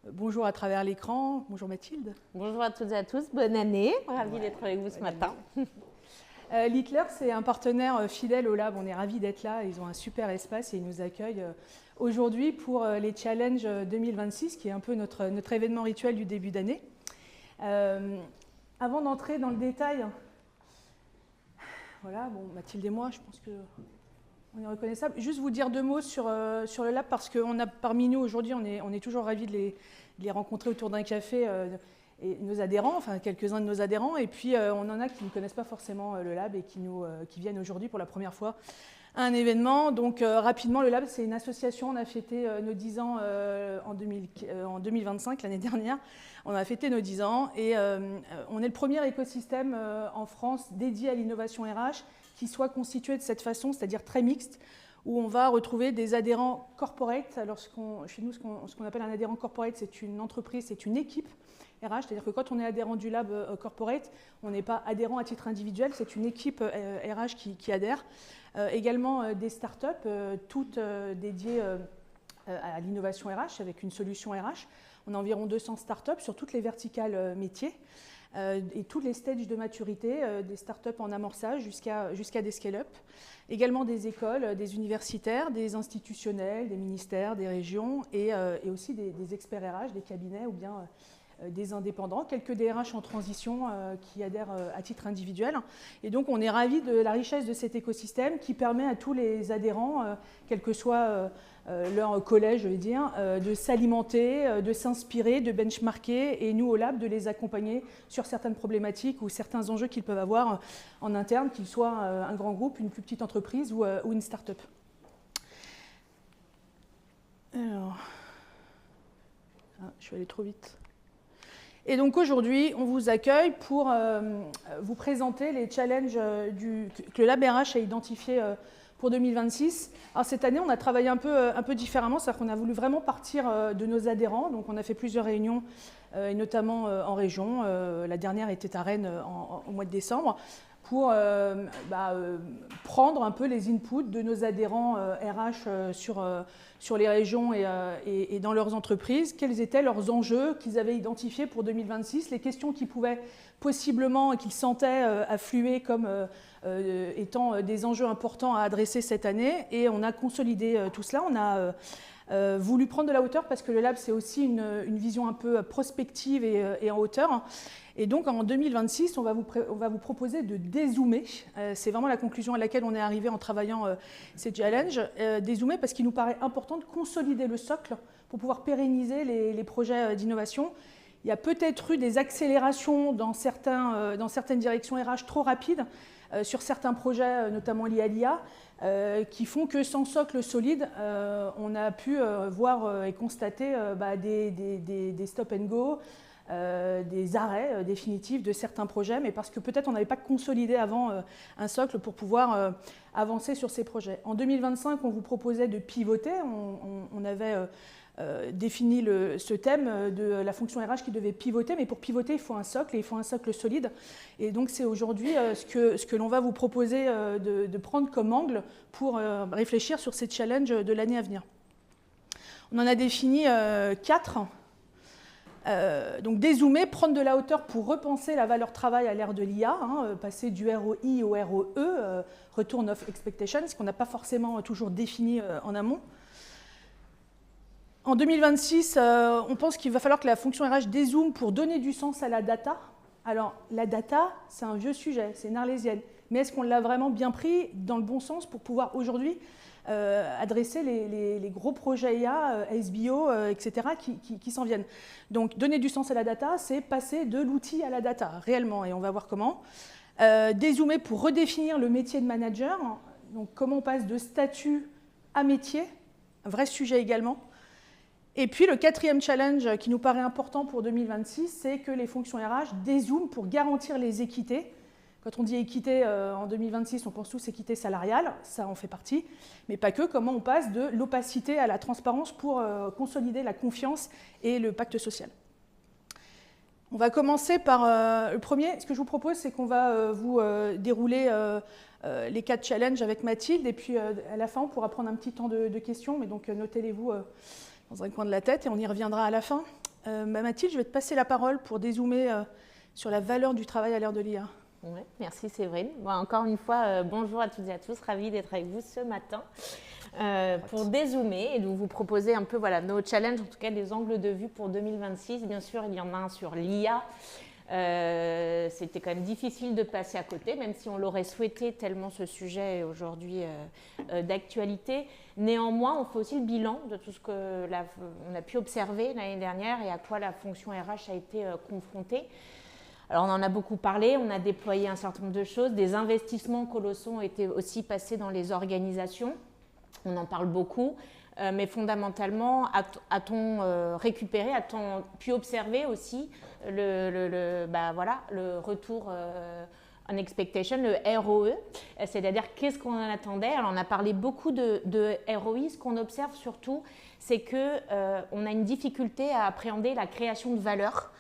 bonjour à travers l'écran. Bonjour Mathilde. Bonjour à toutes et à tous, bonne année, ravie d'être avec vous ce matin. Littler, c'est un partenaire fidèle au Lab, on est ravis d'être là, ils ont un super espace et ils nous accueillent aujourd'hui pour les challenges 2026, qui est un peu notre événement rituel du début d'année. Avant d'entrer dans le détail, voilà, bon, Mathilde et moi, je pense qu'on est reconnaissables. Juste vous dire deux mots sur le Lab, parce qu'on a parmi nous aujourd'hui, on est toujours ravis de les rencontrer autour d'un café, et nos adhérents, enfin quelques-uns de nos adhérents, et puis on en a qui ne connaissent pas forcément le Lab et qui viennent aujourd'hui pour la première fois à un événement. Donc rapidement, le Lab, c'est une association, on a fêté nos 10 ans en 2025, l'année dernière. On a fêté nos 10 ans et on est le premier écosystème en France dédié à l'innovation RH qui soit constitué de cette façon, c'est-à-dire très mixte, où on va retrouver des adhérents corporate. Alors chez nous, ce qu'on appelle un adhérent corporate, c'est une entreprise, c'est une équipe RH, c'est-à-dire que quand on est adhérent du Lab corporate, on n'est pas adhérent à titre individuel, c'est une équipe RH qui adhère. Également des startups, toutes dédiées à l'innovation RH, avec une solution RH. On a environ 200 startups sur toutes les verticales métiers et tous les stages de maturité, des startups en amorçage jusqu'à des scale-up. Également des écoles, des universitaires, des institutionnels, des ministères, des régions et aussi des experts RH, des cabinets ou bien des indépendants, quelques DRH en transition qui adhèrent à titre individuel. Et donc on est ravis de la richesse de cet écosystème qui permet à tous les adhérents, quel que soit leur collège, je veux dire, de s'alimenter, de s'inspirer, de benchmarker et nous au Lab de les accompagner sur certaines problématiques ou certains enjeux qu'ils peuvent avoir en interne, qu'ils soient un grand groupe, une plus petite entreprise ou une start-up. Alors, je vais aller trop vite. Et donc aujourd'hui, on vous accueille pour vous présenter les challenges que le Lab RH a identifiés pour 2026. Alors cette année, on a travaillé un peu différemment, c'est-à-dire qu'on a voulu vraiment partir de nos adhérents. Donc on a fait plusieurs réunions, et notamment en région. La dernière était à Rennes au mois de décembre, pour prendre un peu les inputs de nos adhérents RH sur les régions et dans leurs entreprises, quels étaient leurs enjeux qu'ils avaient identifiés pour 2026, les questions qu'ils pouvaient possiblement, qu'ils sentaient affluer comme étant des enjeux importants à adresser cette année. Et on a consolidé tout cela. On a voulu prendre de la hauteur parce que le Lab, c'est aussi une vision un peu prospective et en hauteur. Et donc en 2026, on va vous proposer de dézoomer. C'est vraiment la conclusion à laquelle on est arrivé en travaillant ces challenges. Dézoomer parce qu'il nous paraît important de consolider le socle pour pouvoir pérenniser les projets d'innovation. Il y a peut-être eu des accélérations dans certaines directions RH trop rapides sur certains projets, notamment liés à l'IA, qui font que sans socle solide, on a pu voir et constater des stop and go, des arrêts définitifs de certains projets, mais parce que peut-être on n'avait pas consolidé avant un socle pour pouvoir avancer sur ces projets. En 2025, on vous proposait de pivoter. On avait défini ce thème de la fonction RH qui devait pivoter, mais pour pivoter, il faut un socle, et il faut un socle solide. Et donc c'est aujourd'hui ce que l'on va vous proposer de prendre comme angle pour réfléchir sur ces challenges de l'année à venir. On en a défini 4. Donc dézoomer, prendre de la hauteur pour repenser la valeur travail à l'ère de l'IA, passer du ROI au ROE, Return of Expectation, ce qu'on n'a pas forcément toujours défini en amont. En 2026, on pense qu'il va falloir que la fonction RH dézoome pour donner du sens à la data. Alors la data, c'est un vieux sujet, c'est une arlésienne, mais est-ce qu'on l'a vraiment bien pris dans le bon sens pour pouvoir aujourd'hui adresser les gros projets IA, SBO, etc. qui s'en viennent. Donc donner du sens à la data, c'est passer de l'outil à la data, réellement, et on va voir comment. Dézoomer pour redéfinir le métier de manager, donc comment on passe de statut à métier, un vrai sujet également. Et puis le 4e challenge qui nous paraît important pour 2026, c'est que les fonctions RH dézooment pour garantir les équités. Quand on dit équité en 2026, on pense tous équité salariale, ça en fait partie, mais pas que, comment on passe de l'opacité à la transparence pour consolider la confiance et le pacte social. On va commencer par le premier. Ce que je vous propose, c'est qu'on va vous dérouler les 4 challenges avec Mathilde, et puis à la fin, on pourra prendre un petit temps de questions, mais donc notez-les-vous dans un coin de la tête, et on y reviendra à la fin. Mathilde, je vais te passer la parole pour dézoomer sur la valeur du travail à l'ère de l'IA. Ouais, merci Séverine. Bon, encore une fois, bonjour à toutes et à tous, ravie d'être avec vous ce matin pour dézoomer et de vous proposer un peu nos challenges, en tout cas des angles de vue pour 2026. Bien sûr, il y en a un sur l'IA. C'était quand même difficile de passer à côté, même si on l'aurait souhaité tellement ce sujet est aujourd'hui d'actualité. Néanmoins, on fait aussi le bilan de tout ce qu'on a pu observer l'année dernière et à quoi la fonction RH a été confrontée. Alors, on en a beaucoup parlé, on a déployé un certain nombre de choses, des investissements colossaux ont été aussi passés dans les organisations, on en parle beaucoup, mais fondamentalement, a-t-on récupéré, a-t-on pu observer aussi le retour on expectation, le ROE, c'est-à-dire qu'est-ce qu'on en attendait. Alors, on a parlé beaucoup de ROI, ce qu'on observe surtout, c'est qu'on a une difficulté à appréhender la création de valeur,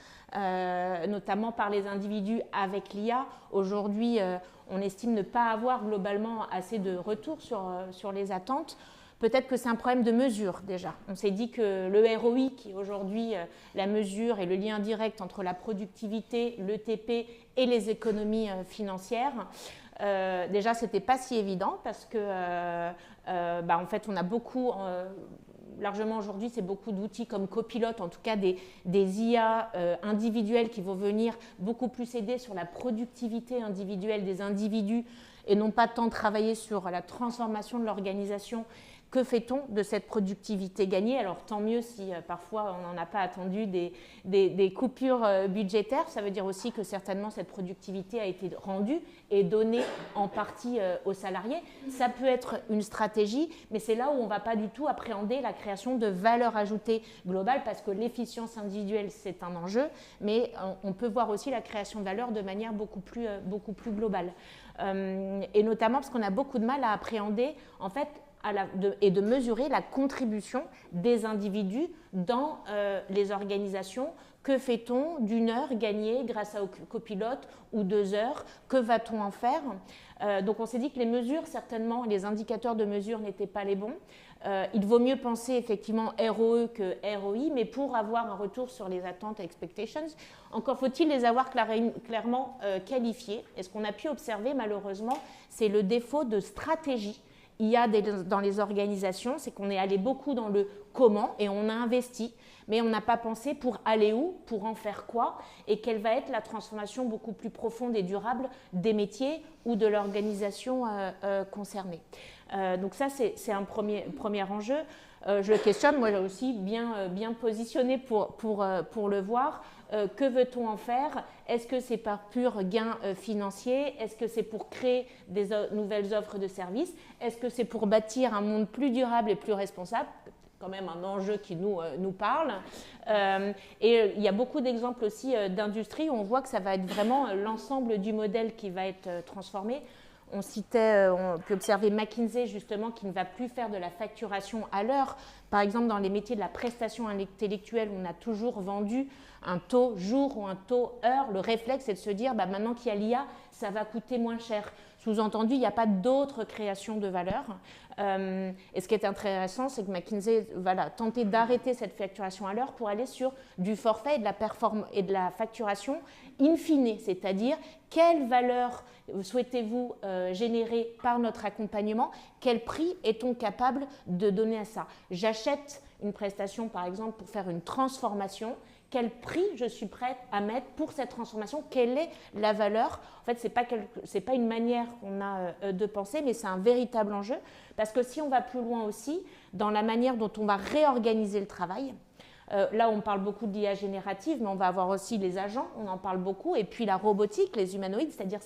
notamment par les individus avec l'IA. Aujourd'hui, on estime ne pas avoir globalement assez de retour sur les attentes. Peut-être que c'est un problème de mesure déjà. On s'est dit que le ROI, qui est aujourd'hui la mesure et le lien direct entre la productivité, le TP et les économies financières, déjà, ce n'était pas si évident parce que, en fait, on a beaucoup... largement aujourd'hui, c'est beaucoup d'outils comme Copilote, en tout cas des IA individuels qui vont venir beaucoup plus aider sur la productivité individuelle des individus et non pas tant travailler sur la transformation de l'organisation. Que fait-on de cette productivité gagnée? Alors tant mieux si parfois on n'en a pas attendu des coupures budgétaires, ça veut dire aussi que certainement cette productivité a été rendue et donnée en partie aux salariés. Ça peut être une stratégie, mais c'est là où on ne va pas du tout appréhender la création de valeur ajoutée globale parce que l'efficience individuelle c'est un enjeu, mais on peut voir aussi la création de valeur de manière beaucoup plus globale. Et notamment parce qu'on a beaucoup de mal à appréhender en fait et de mesurer la contribution des individus dans les organisations. Que fait-on d'une heure gagnée grâce à Copilote ou 2 heures? Que va-t-on en faire? Donc on s'est dit que les mesures, certainement, les indicateurs de mesure n'étaient pas les bons. Il vaut mieux penser effectivement ROE que ROI, mais pour avoir un retour sur les attentes expectations, encore faut-il les avoir clairement qualifiées. Et ce qu'on a pu observer malheureusement, c'est le défaut de stratégie. Il y a dans les organisations, c'est qu'on est allé beaucoup dans le comment et on a investi, mais on n'a pas pensé pour aller où, pour en faire quoi et quelle va être la transformation beaucoup plus profonde et durable des métiers ou de l'organisation concernée. Donc ça, c'est un premier enjeu. Je le questionne, moi aussi bien positionné pour le voir. Que veut-on en faire? Est-ce que c'est par pur gain financier? Est-ce que c'est pour créer des nouvelles offres de services? Est-ce que c'est pour bâtir un monde plus durable et plus responsable? Quand même un enjeu qui nous parle. Et il y a beaucoup d'exemples aussi d'industrie où on voit que ça va être vraiment l'ensemble du modèle qui va être transformé. On peut observer McKinsey justement qui ne va plus faire de la facturation à l'heure. Par exemple, dans les métiers de la prestation intellectuelle, on a toujours vendu un taux jour ou un taux heure. Le réflexe, c'est de se dire, maintenant qu'il y a l'IA, ça va coûter moins cher. Sous-entendu, il n'y a pas d'autre création de valeur. Et ce qui est intéressant, c'est que McKinsey va tenter d'arrêter cette facturation à l'heure pour aller sur du forfait et de la facturation in fine, c'est-à-dire quelle valeur souhaitez-vous générer par notre accompagnement, quel prix est-on capable de donner à ça? J'achète une prestation, par exemple, pour faire une transformation. Quel prix je suis prête à mettre pour cette transformation? Quelle est la valeur? En fait, ce n'est pas une manière qu'on a de penser, mais c'est un véritable enjeu. Parce que si on va plus loin aussi, dans la manière dont on va réorganiser le travail, là, on parle beaucoup de l'IA générative, mais on va avoir aussi les agents, on en parle beaucoup, et puis la robotique, les humanoïdes, c'est-à-dire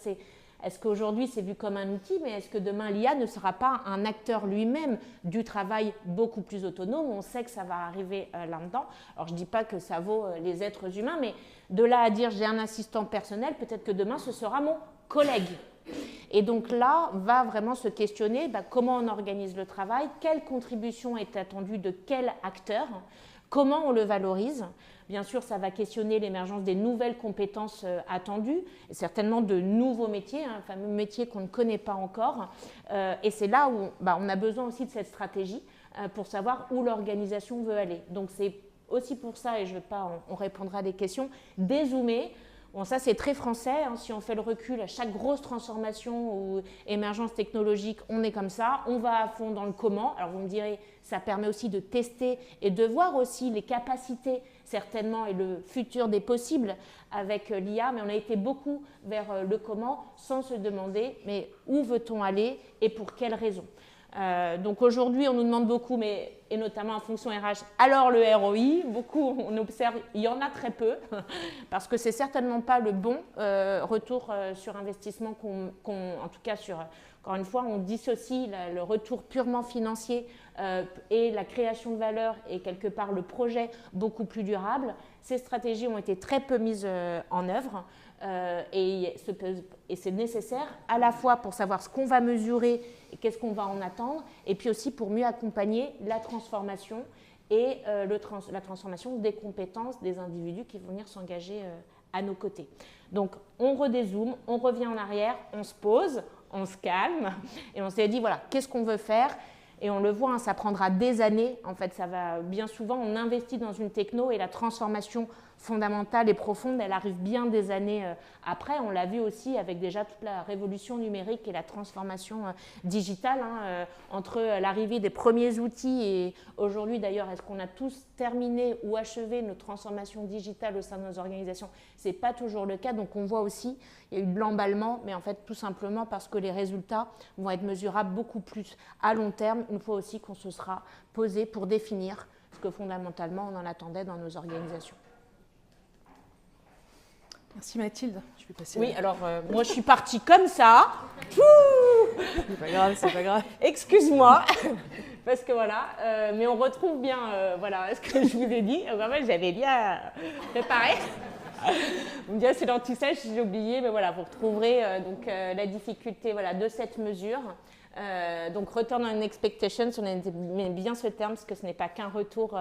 est-ce qu'aujourd'hui c'est vu comme un outil, mais est-ce que demain l'IA ne sera pas un acteur lui-même du travail beaucoup plus autonome? On sait que ça va arriver là-dedans. Alors je ne dis pas que ça vaut les êtres humains, mais de là à dire j'ai un assistant personnel, peut-être que demain ce sera mon collègue. Et donc là, va vraiment se questionner comment on organise le travail, quelle contribution est attendue de quel acteur, comment on le valorise. Bien sûr, ça va questionner l'émergence des nouvelles compétences attendues, et certainement de nouveaux métiers, un fameux métier qu'on ne connaît pas encore. Et c'est là où on a besoin aussi de cette stratégie pour savoir où l'organisation veut aller. Donc c'est aussi pour ça, et je ne vais pas, on répondra à des questions, dézoomer. Bon, ça c'est très français, hein, si on fait le recul à chaque grosse transformation ou émergence technologique, on est comme ça, on va à fond dans le comment. Alors vous me direz, ça permet aussi de tester et de voir aussi les capacités certainement et le futur des possibles avec l'IA, mais on a été beaucoup vers le comment sans se demander mais où veut-on aller et pour quelles raisons. Donc aujourd'hui, on nous demande beaucoup, et notamment en fonction RH, alors le ROI, beaucoup on observe, il y en a très peu, parce que c'est certainement pas le bon retour sur investissement en tout cas encore une fois, on dissocie le retour purement financier et la création de valeur et quelque part le projet beaucoup plus durable. Ces stratégies ont été très peu mises en œuvre. Et c'est nécessaire à la fois pour savoir ce qu'on va mesurer et qu'est-ce qu'on va en attendre, et puis aussi pour mieux accompagner la transformation et la transformation des compétences des individus qui vont venir s'engager à nos côtés. Donc on redézoome, on revient en arrière, on se pose, on se calme et on s'est dit voilà, qu'est-ce qu'on veut faire? Et on le voit, hein, ça prendra des années. En fait, ça va bien souvent, on investit dans une techno et la transformation fondamentale et profonde, elle arrive bien des années après. On l'a vu aussi avec déjà toute la révolution numérique et la transformation digitale, hein, entre l'arrivée des premiers outils et aujourd'hui d'ailleurs, est-ce qu'on a tous terminé ou achevé nos transformations digitales au sein de nos organisations? Ce n'est pas toujours le cas, donc on voit aussi, il y a eu de l'emballement, mais en fait tout simplement parce que les résultats vont être mesurables beaucoup plus à long terme, une fois aussi qu'on se sera posé pour définir ce que fondamentalement on en attendait dans nos organisations. Merci Mathilde. Je vais passer. Oui, alors moi je suis partie comme ça. C'est pas grave, c'est pas grave. Excuse-moi, parce que voilà, mais on retrouve bien voilà, ce que je vous ai dit. Vraiment, j'avais bien préparé. Vous me direz, c'est l'anti-sèche, j'ai oublié, mais voilà, vous retrouverez donc, la difficulté voilà, de cette mesure. Donc return on expectations, on aime bien ce terme parce que ce n'est pas qu'un retour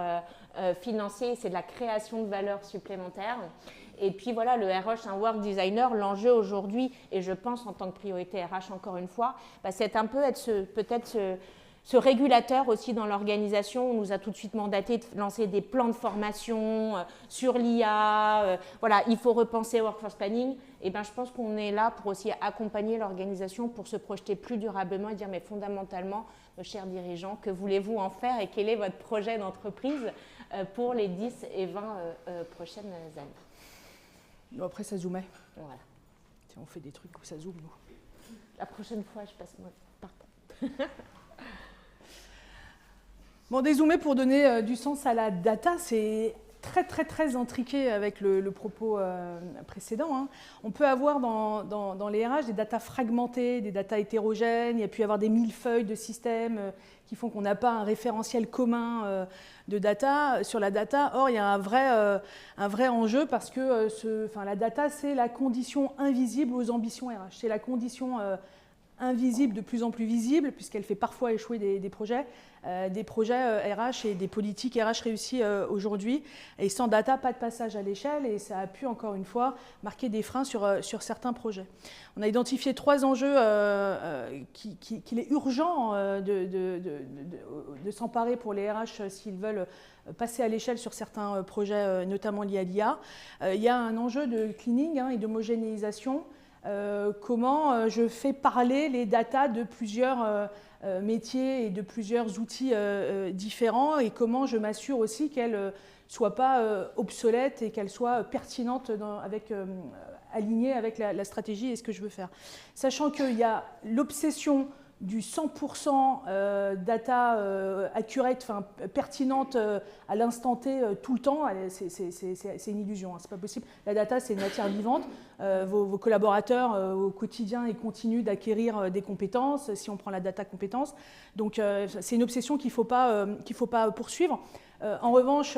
financier, c'est de la création de valeur supplémentaire. Et puis voilà, le RH, un work designer, l'enjeu aujourd'hui, et je pense en tant que priorité RH encore une fois, bah, c'est un peu peut-être ce régulateur aussi dans l'organisation. On nous a tout de suite mandaté de lancer des plans de formation sur l'IA. Voilà, il faut repenser workforce planning. Et ben, je pense qu'on est là pour aussi accompagner l'organisation pour se projeter plus durablement et dire mais fondamentalement, chers dirigeants, que voulez-vous en faire et quel est votre projet d'entreprise pour les 10 et 20 prochaines années. Bon, après, ça zoomait. Voilà. On fait des trucs où ça zoome, nous. La prochaine fois, je passe moi par Bon, dézoomer pour donner du sens à la data, c'est très intriqué avec le propos précédent. Hein. On peut avoir dans les RH des datas fragmentées, des datas hétérogènes, il y a pu y avoir des millefeuilles de systèmes qui font qu'on n'a pas un référentiel commun de data sur la data. Or, il y a un vrai enjeu parce que la data, c'est la condition invisible aux ambitions RH. C'est la condition invisible de plus en plus visible, puisqu'elle fait parfois échouer des projets RH et des politiques RH réussies aujourd'hui. Et sans data, pas de passage à l'échelle, et ça a pu, encore une fois, marquer des freins sur certains projets. On a identifié 3 enjeux qu'il est urgent de s'emparer pour les RH s'ils veulent passer à l'échelle sur certains projets, notamment liés à l'IA. Il y a un enjeu de cleaning et d'homogénéisation. Comment je fais parler les datas de plusieurs métiers et de plusieurs outils différents, et comment je m'assure aussi qu'elles ne soient pas obsolètes et qu'elles soient pertinentes alignées avec la stratégie et ce que je veux faire. Sachant qu'il y a l'obsession du 100% data accurate, pertinente à l'instant T tout le temps, c'est une illusion, hein, c'est pas possible. La data, c'est une matière vivante. Vos collaborateurs au quotidien, ils continuent d'acquérir des compétences, si on prend la data compétences. Donc c'est une obsession qu'il faut pas poursuivre. En revanche,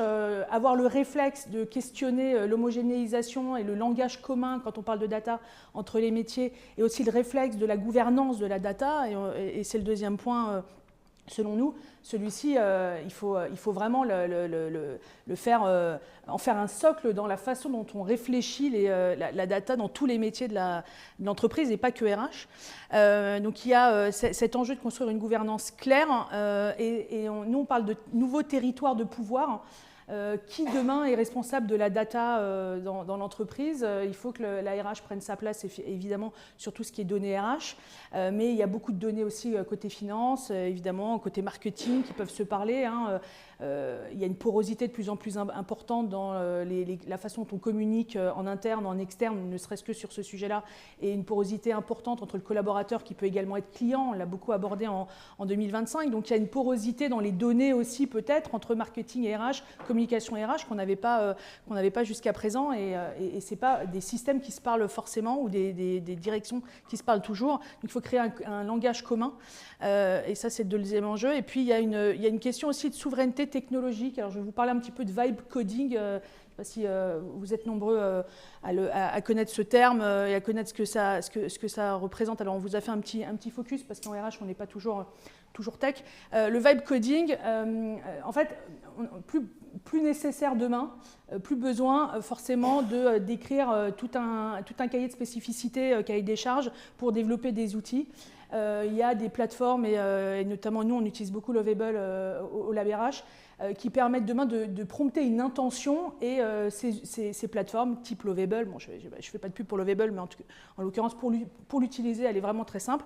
avoir le réflexe de questionner l'homogénéisation et le langage commun quand on parle de data entre les métiers, et aussi le réflexe de la gouvernance de la data, et c'est le deuxième point selon nous. Celui-ci, il faut vraiment en faire un socle dans la façon dont on réfléchit la data dans tous les métiers de l'entreprise et pas que RH. Donc il y a cet enjeu de construire une gouvernance claire, et nous on parle de nouveaux territoires de pouvoir. Qui demain est responsable de la data dans l'entreprise? Il faut que la RH prenne sa place, évidemment, sur tout ce qui est données RH. Mais il y a beaucoup de données aussi côté finance, évidemment, côté marketing qui peuvent se parler. Il y a une porosité de plus en plus importante dans la façon dont on communique en interne, en externe, ne serait-ce que sur ce sujet-là, et une porosité importante entre le collaborateur qui peut également être client, on l'a beaucoup abordé en 2025, donc il y a une porosité dans les données aussi peut-être entre marketing et RH, communication et RH qu'on n'avait pas jusqu'à présent, et ce n'est pas des systèmes qui se parlent forcément ou des directions qui se parlent toujours, donc il faut créer un langage commun, et ça c'est le deuxième enjeu, et puis il y a une question aussi de souveraineté technologique. Alors je vais vous parler un petit peu de vibe coding. Je ne sais pas si vous êtes nombreux à connaître ce terme et à connaître ce que ça représente. Alors on vous a fait un petit focus parce qu'en RH on n'est pas toujours tech. Le vibe coding, en fait, plus nécessaire demain, plus besoin forcément de d'écrire tout un cahier de spécificités, cahier des charges pour développer des outils. Il y a des plateformes, et notamment nous, on utilise beaucoup Lovable au LabRH, qui permettent demain de prompter une intention, et ces plateformes type Lovable, bon, je ne fais pas de pub pour Lovable, mais en l'occurrence, pour l'utiliser, elle est vraiment très simple.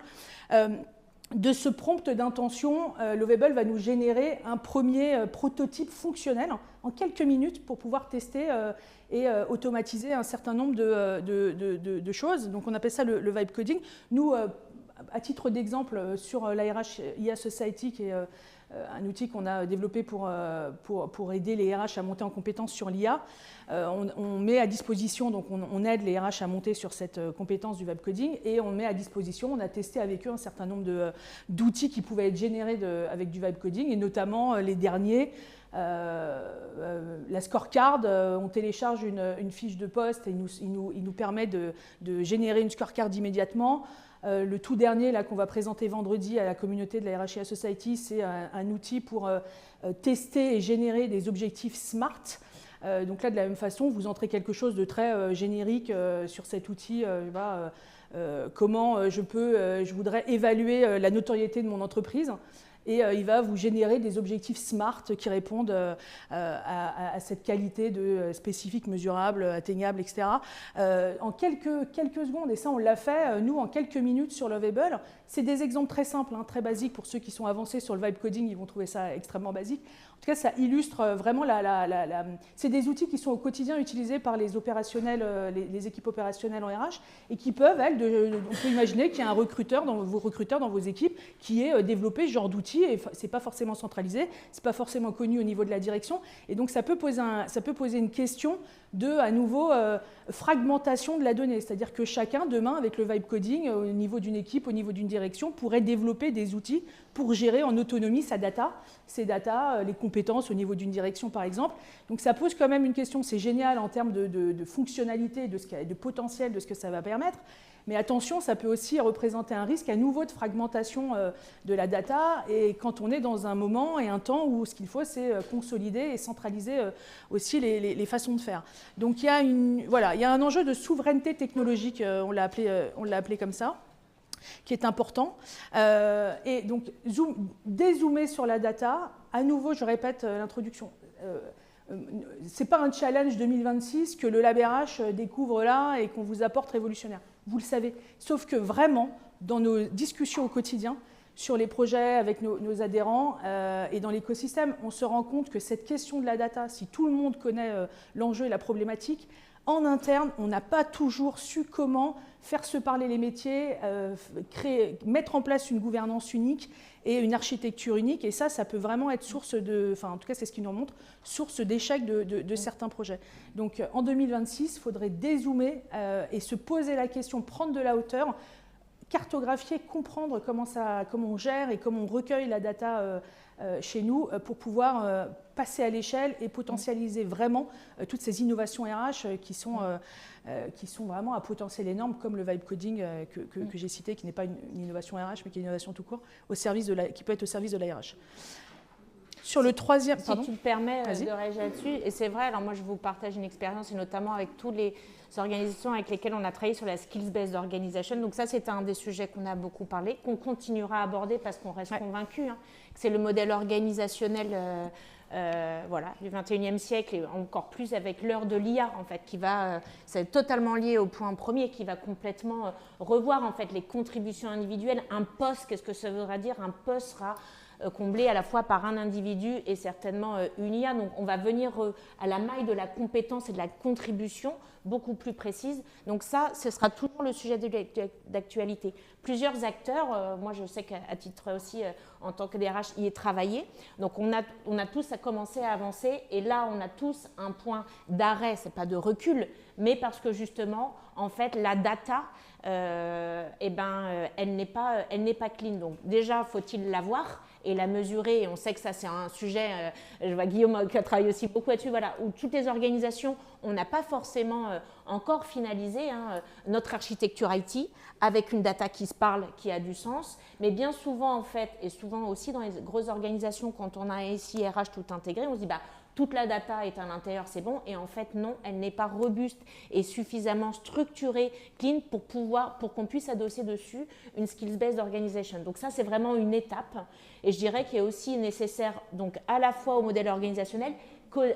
De ce prompt d'intention, Lovable va nous générer un premier prototype fonctionnel en quelques minutes pour pouvoir tester et automatiser un certain nombre de choses. Donc on appelle ça le vibe coding. Nous, à titre d'exemple, sur l'ARH IA Society, qui est un outil qu'on a développé pour aider les RH à monter en compétence sur l'IA, on met à disposition, donc on aide les RH à monter sur cette compétence du vibe coding, et on met à disposition, on a testé avec eux un certain nombre d'outils qui pouvaient être générés avec du vibe coding, et notamment les derniers. La scorecard, on télécharge une fiche de poste et il nous permet de générer une scorecard immédiatement. Le tout dernier qu'on va présenter vendredi à la communauté de la RH IA Society, c'est un outil pour tester et générer des objectifs SMART. Donc là, de la même façon, vous entrez quelque chose de très générique sur cet outil. Comment je voudrais évaluer la notoriété de mon entreprise. Et il va vous générer des objectifs SMART qui répondent à cette qualité de spécifique, mesurable, atteignable, etc. En quelques secondes, et ça on l'a fait, nous, en quelques minutes sur Lovable. C'est des exemples très simples, très basiques. Pour ceux qui sont avancés sur le vibe coding, ils vont trouver ça extrêmement basique. En tout cas, ça illustre vraiment c'est des outils qui sont au quotidien utilisés par les opérationnels, les équipes opérationnelles en RH, et qui peuvent, on peut imaginer qu'il y a un recruteur dans vos équipes qui ait développé ce genre d'outils, et ce n'est pas forcément centralisé, ce n'est pas forcément connu au niveau de la direction, et donc ça peut poser une question à nouveau, fragmentation de la donnée, c'est-à-dire que chacun, demain, avec le vibe coding, au niveau d'une équipe, au niveau d'une direction, pourrait développer des outils pour gérer en autonomie ses data, les compétences au niveau d'une direction, par exemple. Donc ça pose quand même une question, c'est génial en termes de fonctionnalité, de potentiel de ce que ça va permettre. Mais attention, ça peut aussi représenter un risque à nouveau de fragmentation de la data, et quand on est dans un moment et un temps où ce qu'il faut, c'est consolider et centraliser aussi les façons de faire. Donc il y a un enjeu de souveraineté technologique, on l'a appelé comme ça, qui est important. Et donc dézoomer sur la data, à nouveau, je répète l'introduction. Ce n'est pas un challenge 2026 que le LabRH découvre là et qu'on vous apporte révolutionnaire. Vous le savez. Sauf que vraiment, dans nos discussions au quotidien, sur les projets avec nos adhérents et dans l'écosystème, on se rend compte que cette question de la data, si tout le monde connaît l'enjeu et la problématique, en interne, on n'a pas toujours su comment faire se parler les métiers, mettre en place une gouvernance unique et une architecture unique. Et ça peut vraiment être source en tout cas c'est ce qui nous remonte, source d'échec de certains projets. Donc en 2026, il faudrait dézoomer et se poser la question, prendre de la hauteur, cartographier, comprendre comment on gère et comment on recueille la data chez nous pour pouvoir passer à l'échelle et potentialiser vraiment toutes ces innovations RH qui sont vraiment à potentiel énorme, comme le vibe coding que j'ai cité, qui n'est pas une innovation RH, mais qui est une innovation tout court, qui peut être au service de la RH. Sur le troisième... Si tu me permets de réagir là-dessus, et c'est vrai, alors moi je vous partage une expérience, et notamment avec toutes les organisations avec lesquelles on a travaillé sur la skills-based organization. Donc ça, c'est un des sujets qu'on a beaucoup parlé, qu'on continuera à aborder parce qu'on reste convaincu que c'est le modèle organisationnel voilà, du 21e siècle et encore plus avec l'heure de l'IA en fait, qui va, c'est totalement lié au point premier, qui va complètement revoir en fait les contributions individuelles. Un poste, qu'est-ce que ça voudra dire? Un poste sera comblé à la fois par un individu et certainement une IA. Donc on va venir à la maille de la compétence et de la contribution beaucoup plus précise. Donc ça, ce sera toujours le sujet d'actualité. Plusieurs acteurs, moi je sais qu'à titre aussi en tant que DRH, y est travaillé. Donc on a tous à commencer à avancer et là on a tous un point d'arrêt, c'est pas de recul, mais parce que justement, en fait, la data, elle n'est pas clean. Donc déjà, faut-il l'avoir et la mesurer, et on sait que ça c'est un sujet, je vois Guillaume qui a travaillé aussi beaucoup là-dessus, voilà, où toutes les organisations, on n'a pas forcément encore finalisé notre architecture IT avec une data qui se parle, qui a du sens, mais bien souvent en fait, et souvent aussi dans les grosses organisations, quand on a un SI, RH tout intégré, on se dit toute la data est à l'intérieur, c'est bon, et en fait non, elle n'est pas robuste et suffisamment structurée, clean pour qu'on puisse adosser dessus une skills-based organization. Donc ça c'est vraiment une étape, et je dirais qu'il est aussi nécessaire donc à la fois au modèle organisationnel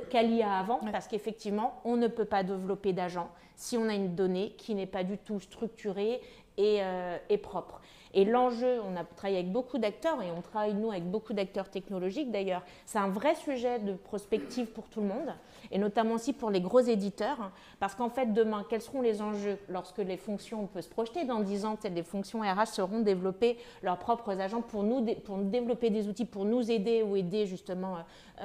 qu'à l'IA avant, parce qu'effectivement on ne peut pas développer d'agents si on a une donnée qui n'est pas du tout structurée et propre. Et l'enjeu, on a travaillé avec beaucoup d'acteurs et on travaille nous avec beaucoup d'acteurs technologiques d'ailleurs. C'est un vrai sujet de prospective pour tout le monde et notamment aussi pour les gros éditeurs parce qu'en fait demain, quels seront les enjeux lorsque les fonctions, on peut se projeter dans 10 ans, peut-être les fonctions RH seront développées leurs propres agents pour nous développer des outils pour nous aider ou aider justement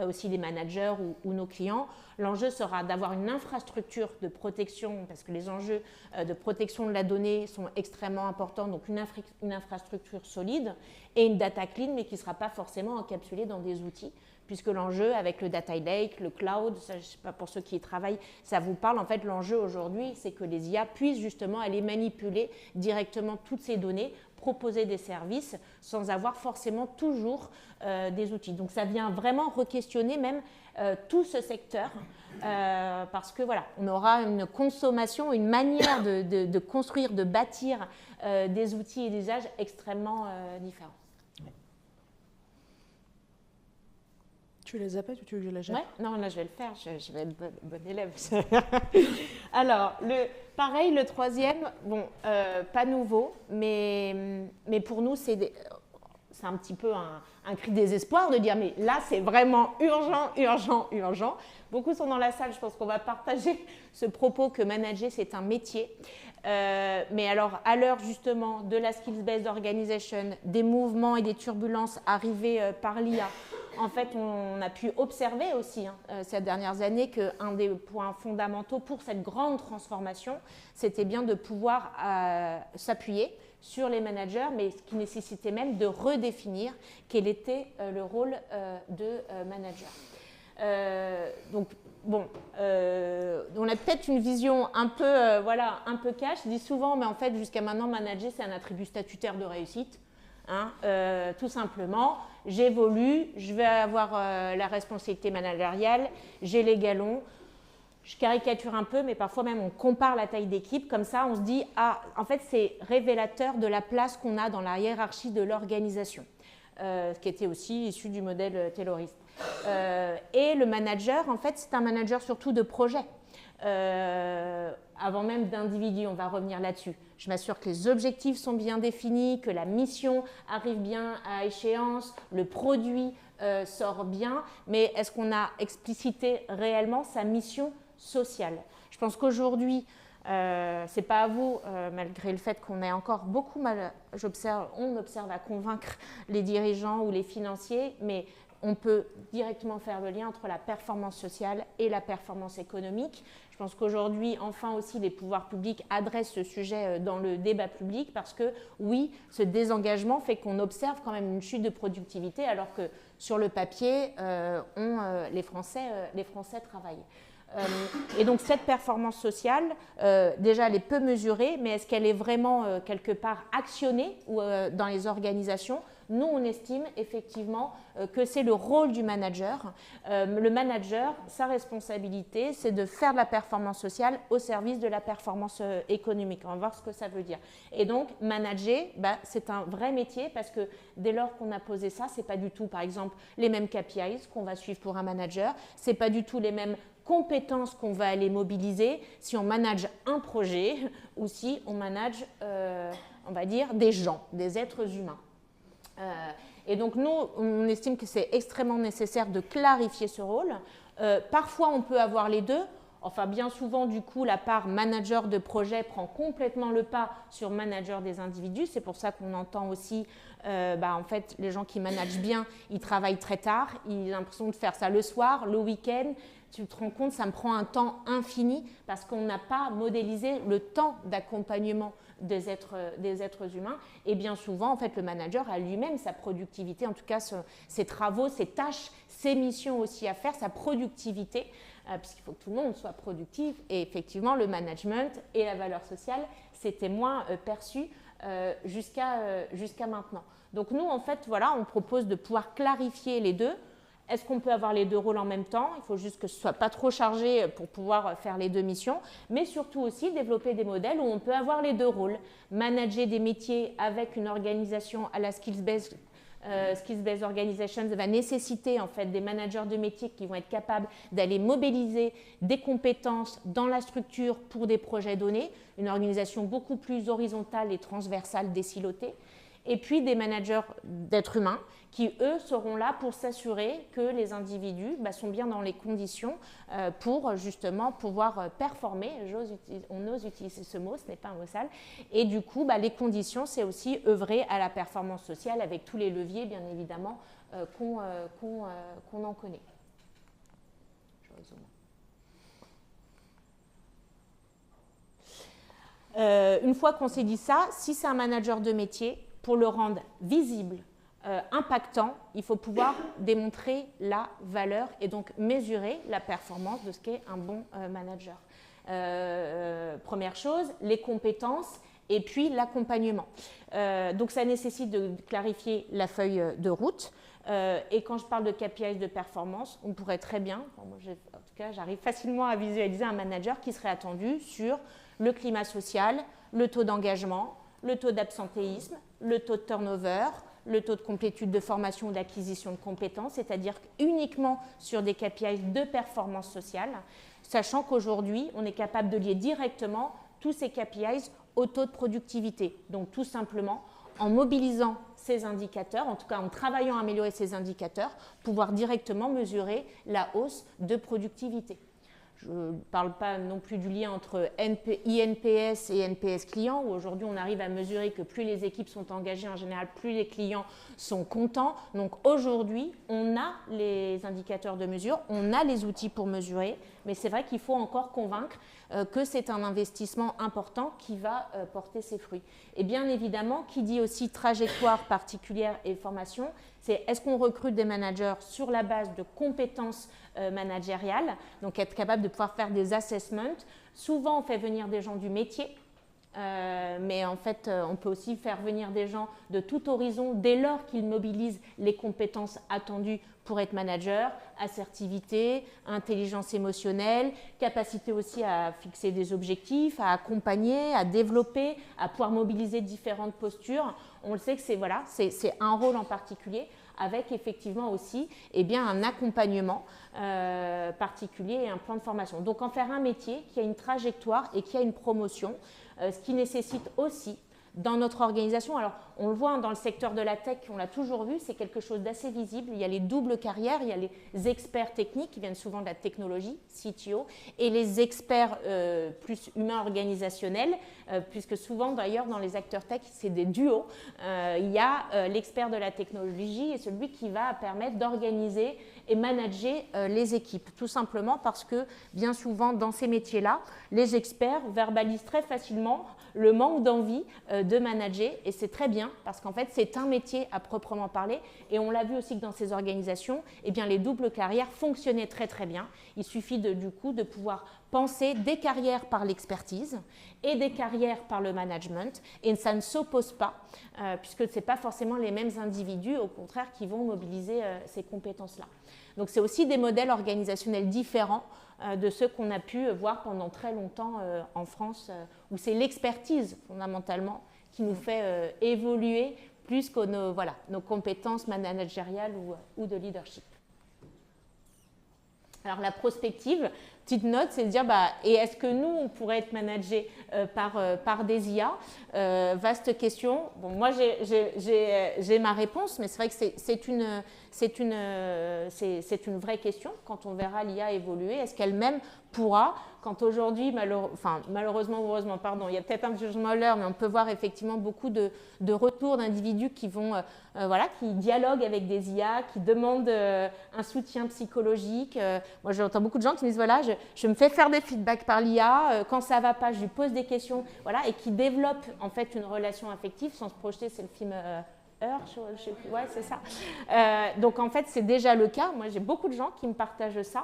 aussi les managers ou nos clients. L'enjeu sera d'avoir une infrastructure de protection parce que les enjeux de protection de la donnée sont extrêmement importants, donc une infrastructure solide et une data clean mais qui ne sera pas forcément encapsulée dans des outils puisque l'enjeu avec le data lake, le cloud, ça, je ne sais pas pour ceux qui y travaillent, ça vous parle. En fait, l'enjeu aujourd'hui, c'est que les IA puissent justement aller manipuler directement toutes ces données, proposer des services sans avoir forcément toujours des outils. Donc ça vient vraiment re-questionner même tout ce secteur parce que voilà, on aura une consommation, une manière de construire, de bâtir des outils et des usages extrêmement différents. Tu les appelles ou tu veux que je la jette? Ouais, non, là je vais le faire, je vais être bonne élève. Alors, pareil, le troisième, bon, pas nouveau, mais pour nous, c'est un petit peu un cri de désespoir de dire mais là, c'est vraiment urgent, urgent, urgent. Beaucoup sont dans la salle, je pense qu'on va partager ce propos que manager, c'est un métier. Mais alors, à l'heure justement de la skills-based organization, des mouvements et des turbulences arrivées par l'IA, en fait, on a pu observer aussi ces dernières années qu'un des points fondamentaux pour cette grande transformation, c'était bien de pouvoir s'appuyer sur les managers, mais ce qui nécessitait même de redéfinir quel était le rôle de manager. Donc, bon, on a peut-être une vision un peu, voilà, un peu cash. Je dis souvent, mais en fait, jusqu'à maintenant, manager, c'est un attribut statutaire de réussite. Tout simplement, j'évolue, je vais avoir la responsabilité managériale, j'ai les galons. Je caricature un peu, mais parfois même on compare la taille d'équipe. Comme ça, on se dit, ah, en fait, c'est révélateur de la place qu'on a dans la hiérarchie de l'organisation, ce qui était aussi issu du modèle tayloriste. Et le manager, en fait, c'est un manager surtout de projet. Avant même d'individu, on va revenir là-dessus. Je m'assure que les objectifs sont bien définis, que la mission arrive bien à échéance, le produit sort bien, mais est-ce qu'on a explicité réellement sa mission sociale? Je pense qu'aujourd'hui, c'est pas à vous, malgré le fait qu'on ait encore beaucoup mal, on observe à convaincre les dirigeants ou les financiers, mais on peut directement faire le lien entre la performance sociale et la performance économique. Je pense qu'aujourd'hui, enfin aussi, les pouvoirs publics adressent ce sujet dans le débat public parce que, oui, ce désengagement fait qu'on observe quand même une chute de productivité alors que sur le papier, les Français travaillent. Et donc cette performance sociale, déjà elle est peu mesurée, mais est-ce qu'elle est vraiment quelque part actionnée dans les organisations? Nous, on estime effectivement que c'est le rôle du manager. Le manager, sa responsabilité, c'est de faire de la performance sociale au service de la performance économique. On va voir ce que ça veut dire. Et donc, manager, c'est un vrai métier parce que dès lors qu'on a posé ça, ce n'est pas du tout, par exemple, les mêmes KPIs qu'on va suivre pour un manager, ce n'est pas du tout les mêmes compétences qu'on va aller mobiliser si on manage un projet ou si on manage, on va dire, des gens, des êtres humains. Et donc nous, on estime que c'est extrêmement nécessaire de clarifier ce rôle. Parfois, on peut avoir les deux. Enfin, bien souvent, du coup, la part manager de projet prend complètement le pas sur manager des individus. C'est pour ça qu'on entend aussi, en fait, les gens qui managent bien, ils travaillent très tard, ils ont l'impression de faire ça le soir, le week-end. Tu te rends compte, ça me prend un temps infini parce qu'on n'a pas modélisé le temps d'accompagnement des êtres humains. Et bien souvent, en fait, le manager a lui-même sa productivité, en tout cas ses travaux, ses tâches, ses missions aussi à faire, sa productivité, puisqu'il faut que tout le monde soit productif. Et effectivement, le management et la valeur sociale, c'était moins perçu jusqu'à maintenant. Donc nous, en fait, voilà, on propose de pouvoir clarifier les deux. Est-ce qu'on peut avoir les deux rôles en même temps? Il faut juste que ce ne soit pas trop chargé pour pouvoir faire les deux missions, mais surtout aussi développer des modèles où on peut avoir les deux rôles. Manager des métiers avec une organisation à la skills-based organization va nécessiter en fait des managers de métiers qui vont être capables d'aller mobiliser des compétences dans la structure pour des projets donnés, une organisation beaucoup plus horizontale et transversale décilotée. Et puis des managers d'êtres humains qui, eux, seront là pour s'assurer que les individus sont bien dans les conditions pour justement pouvoir performer. On ose utiliser ce mot, ce n'est pas un mot sale. Et du coup, les conditions, c'est aussi œuvrer à la performance sociale avec tous les leviers, bien évidemment, qu'on en connaît. Je résume. Une fois qu'on s'est dit ça, si c'est un manager de métier, pour le rendre visible, impactant, il faut pouvoir démontrer la valeur et donc mesurer la performance de ce qu'est un bon manager. Première chose, les compétences et puis l'accompagnement. Donc ça nécessite de clarifier la feuille de route. Et quand je parle de KPIs de performance, on pourrait très bien, en tout cas j'arrive facilement à visualiser un manager qui serait attendu sur le climat social, le taux d'engagement, le taux d'absentéisme, le taux de turnover, le taux de complétude de formation ou d'acquisition de compétences, c'est-à-dire uniquement sur des KPIs de performance sociale, sachant qu'aujourd'hui, on est capable de lier directement tous ces KPIs au taux de productivité. Donc tout simplement, en mobilisant ces indicateurs, en tout cas en travaillant à améliorer ces indicateurs, pouvoir directement mesurer la hausse de productivité. Je ne parle pas non plus du lien entre INPS et NPS client, où aujourd'hui on arrive à mesurer que plus les équipes sont engagées, en général, plus les clients sont contents. Donc aujourd'hui, on a les indicateurs de mesure, on a les outils pour mesurer, mais c'est vrai qu'il faut encore convaincre que c'est un investissement important qui va porter ses fruits. Et bien évidemment, qui dit aussi trajectoire particulière et formation, c'est est-ce qu'on recrute des managers sur la base de compétences managériales, donc être capable de pouvoir faire des assessments. Souvent, on fait venir des gens du métier, mais en fait, on peut aussi faire venir des gens de tout horizon dès lors qu'ils mobilisent les compétences attendues pour être manager, assertivité, intelligence émotionnelle, capacité aussi à fixer des objectifs, à accompagner, à développer, à pouvoir mobiliser différentes postures. On le sait que c'est un rôle en particulier, avec effectivement aussi un accompagnement particulier et un plan de formation. Donc en faire un métier qui a une trajectoire et qui a une promotion, ce qui nécessite aussi dans notre organisation, alors on le voit dans le secteur de la tech, on l'a toujours vu, c'est quelque chose d'assez visible. Il y a les doubles carrières, il y a les experts techniques qui viennent souvent de la technologie, CTO, et les experts plus humains organisationnels, puisque souvent d'ailleurs dans les acteurs tech, c'est des duos. Il y a l'expert de la technologie et celui qui va permettre d'organiser et manager les équipes, tout simplement parce que bien souvent dans ces métiers-là, les experts verbalisent très facilement le manque d'envie de manager. Et c'est très bien parce qu'en fait, c'est un métier à proprement parler. Et on l'a vu aussi que dans ces organisations, eh bien, les doubles carrières fonctionnaient très très bien. Il suffit du coup de pouvoir penser des carrières par l'expertise et des carrières par le management. Et ça ne s'oppose pas puisque ce n'est pas forcément les mêmes individus, au contraire, qui vont mobiliser ces compétences-là. Donc, c'est aussi des modèles organisationnels différents de ceux qu'on a pu voir pendant très longtemps en France, où c'est l'expertise fondamentalement qui nous fait évoluer plus que nos compétences managériales ou de leadership. Alors la prospective, petite note, c'est de dire, et est-ce que nous, on pourrait être managé par des IA? Vaste question. Bon, moi, j'ai ma réponse, mais c'est vrai que c'est une vraie question quand on verra l'IA évoluer. Est-ce qu'elle-même pourra, quand aujourd'hui, malheureusement ou heureusement, pardon, il y a peut-être un jugement à l'heure, mais on peut voir effectivement beaucoup de retours d'individus qui vont, qui dialoguent avec des IA, qui demandent un soutien psychologique. Moi, j'entends beaucoup de gens qui me disent, voilà, je me fais faire des feedbacks par l'IA, quand ça ne va pas, je lui pose des questions, voilà, et qui développent en fait une relation affective sans se projeter, c'est le film je sais plus, ouais, c'est ça. Donc en fait, c'est déjà le cas. Moi, j'ai beaucoup de gens qui me partagent ça.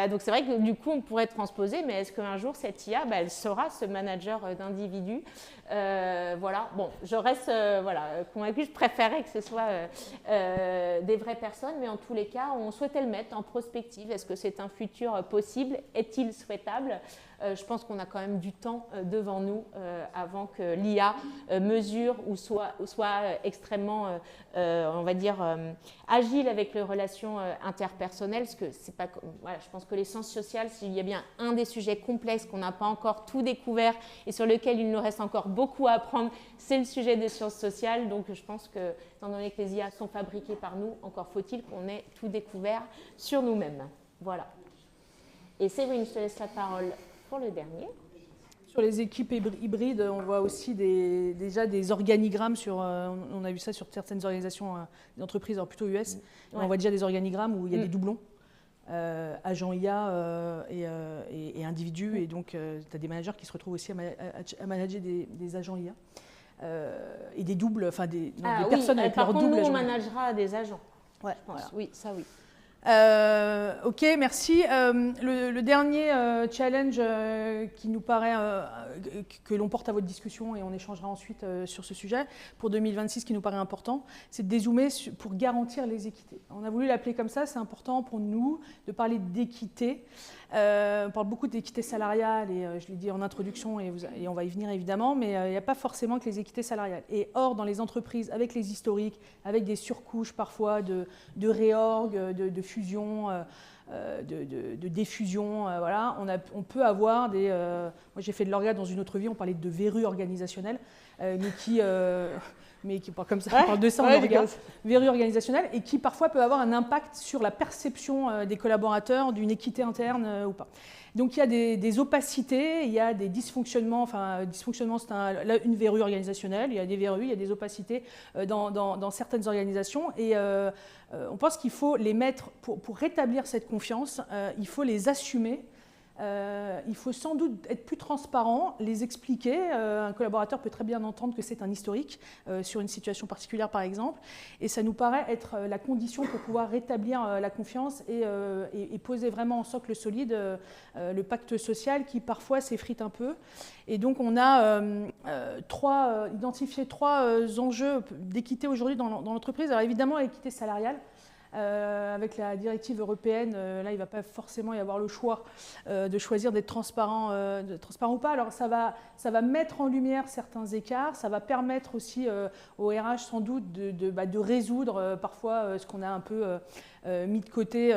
Donc c'est vrai que du coup, on pourrait transposer, mais est-ce qu'un jour, cette IA, elle sera ce manager d'individus? Voilà. Bon, je reste convaincue. Je préférais que ce soit des vraies personnes, mais en tous les cas, on souhaitait le mettre en prospective. Est-ce que c'est un futur possible? Est-il souhaitable? Je pense qu'on a quand même du temps devant nous avant que l'IA mesure ou soit extrêmement, on va dire, agile avec les relations interpersonnelles. Parce que c'est pas, je pense que les sciences sociales, s'il y a bien un des sujets complexes qu'on n'a pas encore tout découvert et sur lequel il nous reste encore beaucoup à apprendre, c'est le sujet des sciences sociales. Donc je pense que, étant donné que les IA sont fabriquées par nous, encore faut-il qu'on ait tout découvert sur nous-mêmes. Voilà. Et Séverine, je te laisse la parole pour le dernier. Sur les équipes hybrides, on voit aussi déjà des organigrammes on a vu ça sur certaines organisations, des entreprises, alors plutôt US. Ouais. On voit déjà des organigrammes où il y a des doublons, agents IA et individus. Et donc, tu as des managers qui se retrouvent aussi à manager des agents IA. Et des doubles, des personnes avec leur double. Par contre, nous, on managera des agents. Ouais, voilà. Oui, ça oui. Ok, merci. Le dernier challenge qui nous paraît que l'on porte à votre discussion et on échangera ensuite sur ce sujet pour 2026 qui nous paraît important, c'est de dézoomer pour garantir les équités. On a voulu l'appeler comme ça, c'est important pour nous de parler d'équité. On parle beaucoup d'équité salariale et je l'ai dit en introduction et on va y venir évidemment, mais il n'y a pas forcément que les équités salariales. Et or, dans les entreprises, avec les historiques, avec des surcouches parfois de réorg, de fusion, de diffusion, voilà, on peut avoir des... moi j'ai fait de l'orga dans une autre vie, on parlait de verrues organisationnelles, mais qui parle comme ça, on parle de ça en orga, verrues organisationnelles, et qui parfois peut avoir un impact sur la perception des collaborateurs d'une équité interne ou pas. Donc il y a des opacités, il y a des dysfonctionnements, dysfonctionnement c'est une verrue organisationnelle, il y a des verrues, il y a des opacités dans certaines organisations, et on pense qu'il faut les mettre, pour rétablir cette confiance, il faut les assumer. Il faut sans doute être plus transparent, les expliquer. Un collaborateur peut très bien entendre que c'est un historique sur une situation particulière, par exemple. Et ça nous paraît être la condition pour pouvoir rétablir la confiance et poser vraiment en socle solide le pacte social qui parfois s'effrite un peu. Et donc on a identifié trois enjeux d'équité aujourd'hui dans l'entreprise. Alors évidemment, l'équité salariale. Avec la directive européenne, là, il ne va pas forcément y avoir le choix de choisir d'être transparent ou pas. Alors, ça va mettre en lumière certains écarts. Ça va permettre aussi au RH, sans doute, de résoudre parfois ce qu'on a un peu mis de côté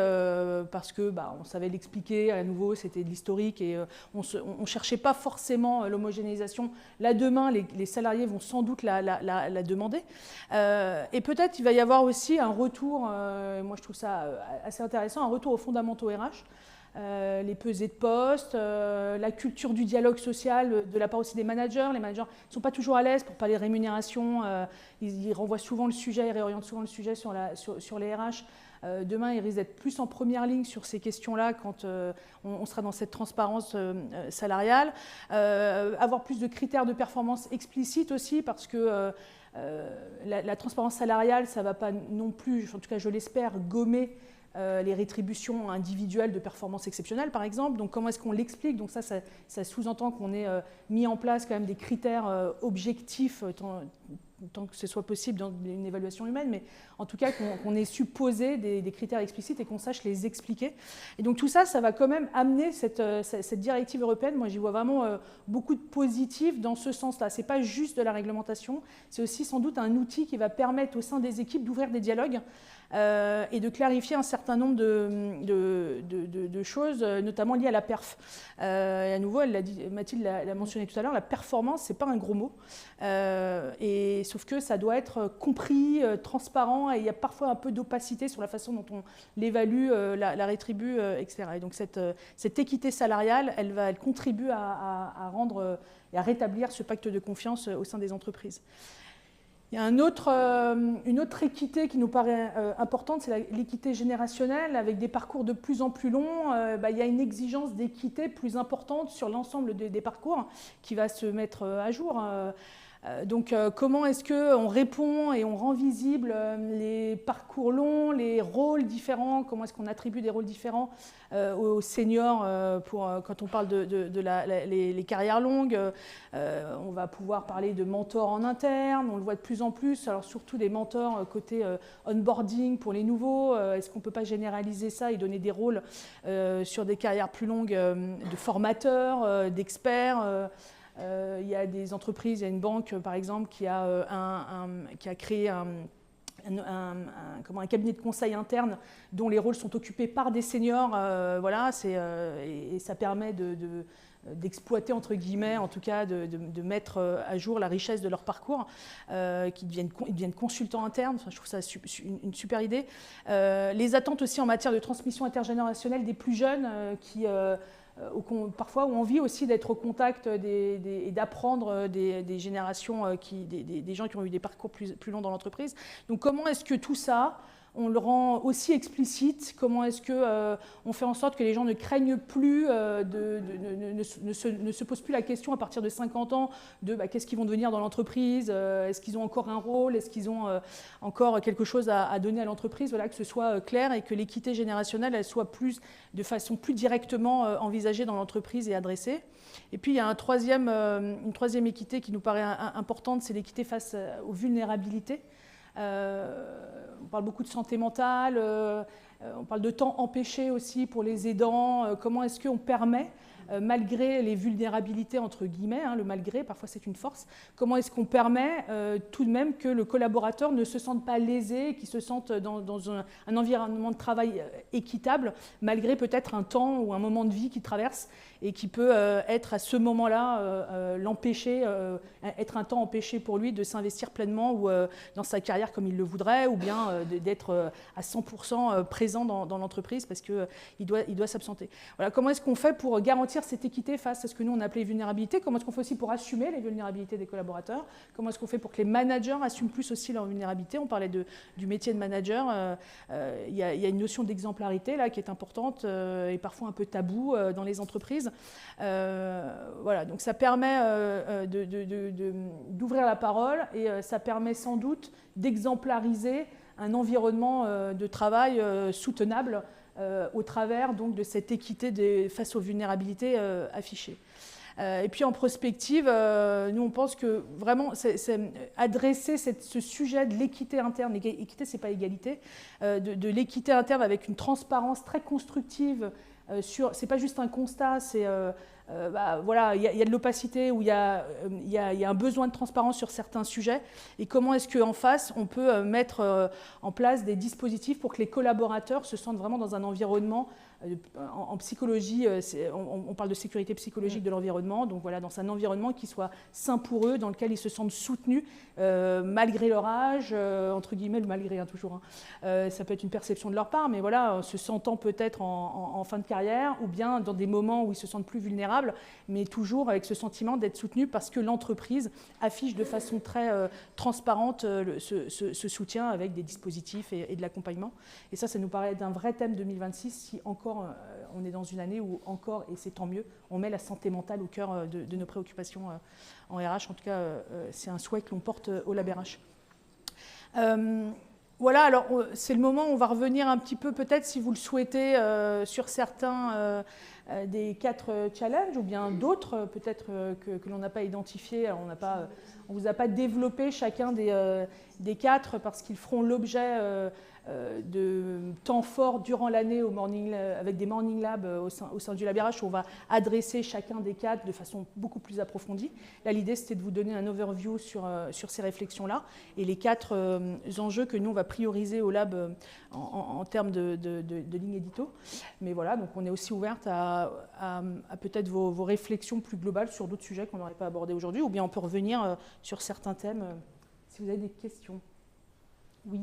parce que on savait l'expliquer. À nouveau, c'était de l'historique et on ne cherchait pas forcément l'homogénéisation. Là, demain, les salariés vont sans doute la demander. Et peut-être il va y avoir aussi un retour, moi je trouve ça assez intéressant, un retour aux fondamentaux RH. Les pesées de poste, la culture du dialogue social de la part aussi des managers. Les managers ne sont pas toujours à l'aise pour parler de rémunération. Ils renvoient souvent le sujet, ils réorientent souvent le sujet sur les RH. Demain, ils risquent d'être plus en première ligne sur ces questions-là quand on sera dans cette transparence salariale. Avoir plus de critères de performance explicites aussi, parce que la transparence salariale, ça ne va pas non plus, en tout cas je l'espère, gommer les rétributions individuelles de performance exceptionnelle, par exemple. Donc comment est-ce qu'on l'explique? Donc ça sous-entend qu'on ait mis en place quand même des critères objectifs, tant que ce soit possible dans une évaluation humaine, mais en tout cas qu'on ait su poser des critères explicites et qu'on sache les expliquer. Et donc tout ça, ça va quand même amener cette directive européenne. Moi, j'y vois vraiment beaucoup de positifs dans ce sens-là. Ce n'est pas juste de la réglementation, c'est aussi sans doute un outil qui va permettre au sein des équipes d'ouvrir des dialogues et de clarifier un certain nombre de choses, notamment liées à la perf. Et à nouveau, Mathilde l'a mentionné tout à l'heure, la performance, ce n'est pas un gros mot, sauf que ça doit être compris, transparent, et il y a parfois un peu d'opacité sur la façon dont on l'évalue, la rétribue, etc. Et donc cette équité salariale, elle contribue à rendre et à rétablir ce pacte de confiance au sein des entreprises. Il y a une autre équité qui nous paraît importante, c'est l'équité générationnelle. Avec des parcours de plus en plus longs, il y a une exigence d'équité plus importante sur l'ensemble des parcours qui va se mettre à jour. Donc comment est-ce qu'on répond et on rend visible les parcours longs, les rôles différents, comment est-ce qu'on attribue des rôles différents aux seniors quand on parle les carrières longues. On va pouvoir parler de mentors en interne, on le voit de plus en plus, alors surtout des mentors côté onboarding pour les nouveaux. Est-ce qu'on ne peut pas généraliser ça et donner des rôles sur des carrières plus longues de formateurs, d'experts. Il y a des entreprises, il y a une banque par exemple qui a créé un cabinet de conseil interne dont les rôles sont occupés par des seniors. Et ça permet d'exploiter, entre guillemets, en tout cas de mettre à jour la richesse de leur parcours, ils deviennent consultants internes. Enfin, je trouve ça une super idée. Les attentes aussi en matière de transmission intergénérationnelle des plus jeunes qui parfois ont envie aussi d'être au contact et d'apprendre des générations, des gens qui ont eu des parcours plus longs dans l'entreprise. Donc comment est-ce que tout ça, on le rend aussi explicite? Comment est-ce qu'on fait en sorte que les gens ne craignent plus, ne se posent plus la question à partir de 50 ans de qu'est-ce qu'ils vont devenir dans l'entreprise, est-ce qu'ils ont encore un rôle, est-ce qu'ils ont encore quelque chose à donner à l'entreprise, voilà, que ce soit clair et que l'équité générationnelle elle soit de façon plus directement envisagée dans l'entreprise et adressée. Et puis il y a une troisième équité qui nous paraît importante, c'est l'équité face aux vulnérabilités. On parle beaucoup de santé mentale, on parle de temps empêché aussi pour les aidants. Comment est-ce qu'on permet, malgré les vulnérabilités entre guillemets, le malgré, parfois c'est une force, comment est-ce qu'on permet tout de même que le collaborateur ne se sente pas lésé, qu'il se sente dans un environnement de travail équitable, malgré peut-être un temps ou un moment de vie qu'il traverse et qui peut être à ce moment-là l'empêcher, être un temps empêché pour lui de s'investir pleinement ou dans sa carrière comme il le voudrait, ou bien d'être à 100% présent dans l'entreprise parce qu'il doit s'absenter. Voilà, comment est-ce qu'on fait pour garantir cette équité face à ce que nous on appelait vulnérabilité? Comment est-ce qu'on fait aussi pour assumer les vulnérabilités des collaborateurs? Comment est-ce qu'on fait pour que les managers assument plus aussi leur vulnérabilité? On parlait du métier de manager. Il y a une notion d'exemplarité là qui est importante et parfois un peu tabou dans les entreprises. Voilà, donc ça permet d'ouvrir la parole et ça permet sans doute d'exemplariser un environnement de travail soutenable au travers donc, de cette équité face aux vulnérabilités affichées. Et puis en prospective, nous on pense que vraiment c'est adresser ce sujet de l'équité interne, équité c'est pas égalité, de l'équité interne avec une transparence très constructive. C'est pas juste un constat, c'est voilà, il y a de l'opacité ou il y a un besoin de transparence sur certains sujets. Et comment est-ce qu'en face, on peut mettre en place des dispositifs pour que les collaborateurs se sentent vraiment dans un environnement. En psychologie, on parle de sécurité psychologique de l'environnement, donc voilà, dans un environnement qui soit sain pour eux, dans lequel ils se sentent soutenus malgré leur âge, entre guillemets, le malgré toujours. Ça peut être une perception de leur part, mais voilà, se sentant peut-être en fin de carrière carrière ou bien dans des moments où ils se sentent plus vulnérables, mais toujours avec ce sentiment d'être soutenus parce que l'entreprise affiche de façon très transparente ce soutien avec des dispositifs et de l'accompagnement. Et ça nous paraît être un vrai thème 2026 si encore on est dans une année où encore, et c'est tant mieux, on met la santé mentale au cœur de nos préoccupations en RH. En tout cas, c'est un souhait que l'on porte au Lab RH. Voilà, alors c'est le moment où on va revenir un petit peu peut-être si vous le souhaitez sur certains des 4 challenges ou bien d'autres peut-être que l'on n'a pas identifiés. Alors, on ne vous a pas développé chacun des 4 parce qu'ils feront l'objet de temps forts durant l'année avec des morning labs au sein du Lab RH où on va adresser chacun des 4 de façon beaucoup plus approfondie. Là, l'idée, c'était de vous donner un overview sur ces réflexions-là et les 4 enjeux que nous, on va prioriser au Lab en termes de ligne édito. Mais voilà, donc on est aussi ouverte à peut-être vos réflexions plus globales sur d'autres sujets qu'on n'aurait pas abordés aujourd'hui, ou bien on peut revenir sur certains thèmes si vous avez des questions. Oui.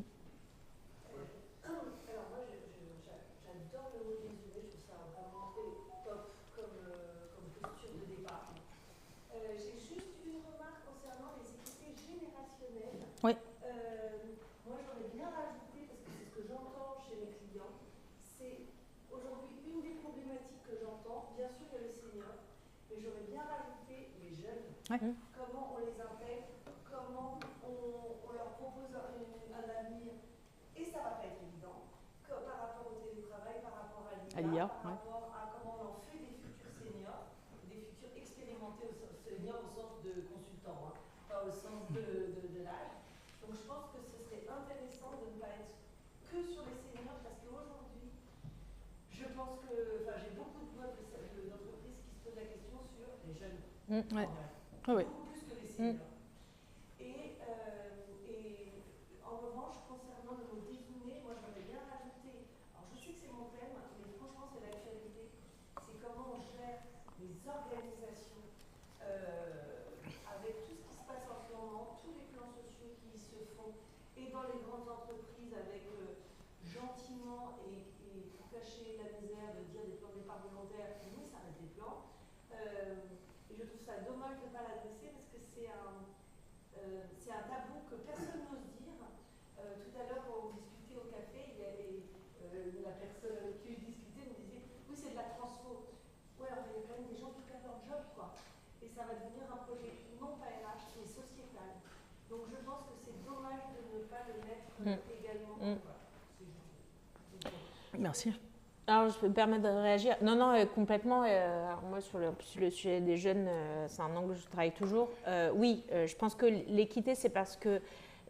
Oui. Moi, j'aurais bien rajouté, parce que c'est ce que j'entends chez mes clients, c'est aujourd'hui une des problématiques que j'entends. Bien sûr, il y a les seniors, mais j'aurais bien rajouté les jeunes. Ouais. Comment on les intègre, comment on leur propose un avenir. Et ça ne va pas être évident, par rapport au télétravail, par rapport à l'IA, par rapport à comment on en fait des futurs seniors, des futurs expérimentés seniors au sens de consultants, pas au sens de l'âge. Donc je pense que ce serait intéressant de ne pas être que sur les seniors parce qu'aujourd'hui, je pense que, j'ai beaucoup de boîtes d'entreprises qui se posent la question sur les jeunes. Ouais. Beaucoup plus que les seniors. Et en revanche, concernant le mot dézoomer, moi j'aurais bien rajouté, alors je sais que c'est mon thème, mais franchement c'est l'actualité, c'est comment on gère les organisations avec tout ce qui se passe en ce moment, tous les plans sociaux qui se font, et dans les grandes entreprises avec gentiment et pour cacher la misère de dire des plans d'épargne volontaire, oui ça reste des plans. Et je trouve ça dommage de ne pas l'adresser parce que c'est un tabou que personne n'ose dire. Tout à l'heure quand on discutait au café, il y avait la personne avec qui je discutais me disait oui c'est de la transfo. Ouais, alors il y a quand même des gens qui perdent leur job quoi. Et ça va devenir un projet non pas RH mais sociétal. Donc je pense que c'est dommage de ne pas le mettre également. Voilà. Merci. Alors, je peux me permettre de réagir. Non, complètement. Moi, sur le sujet des jeunes, c'est un angle où je travaille toujours. Oui, je pense que l'équité, c'est parce que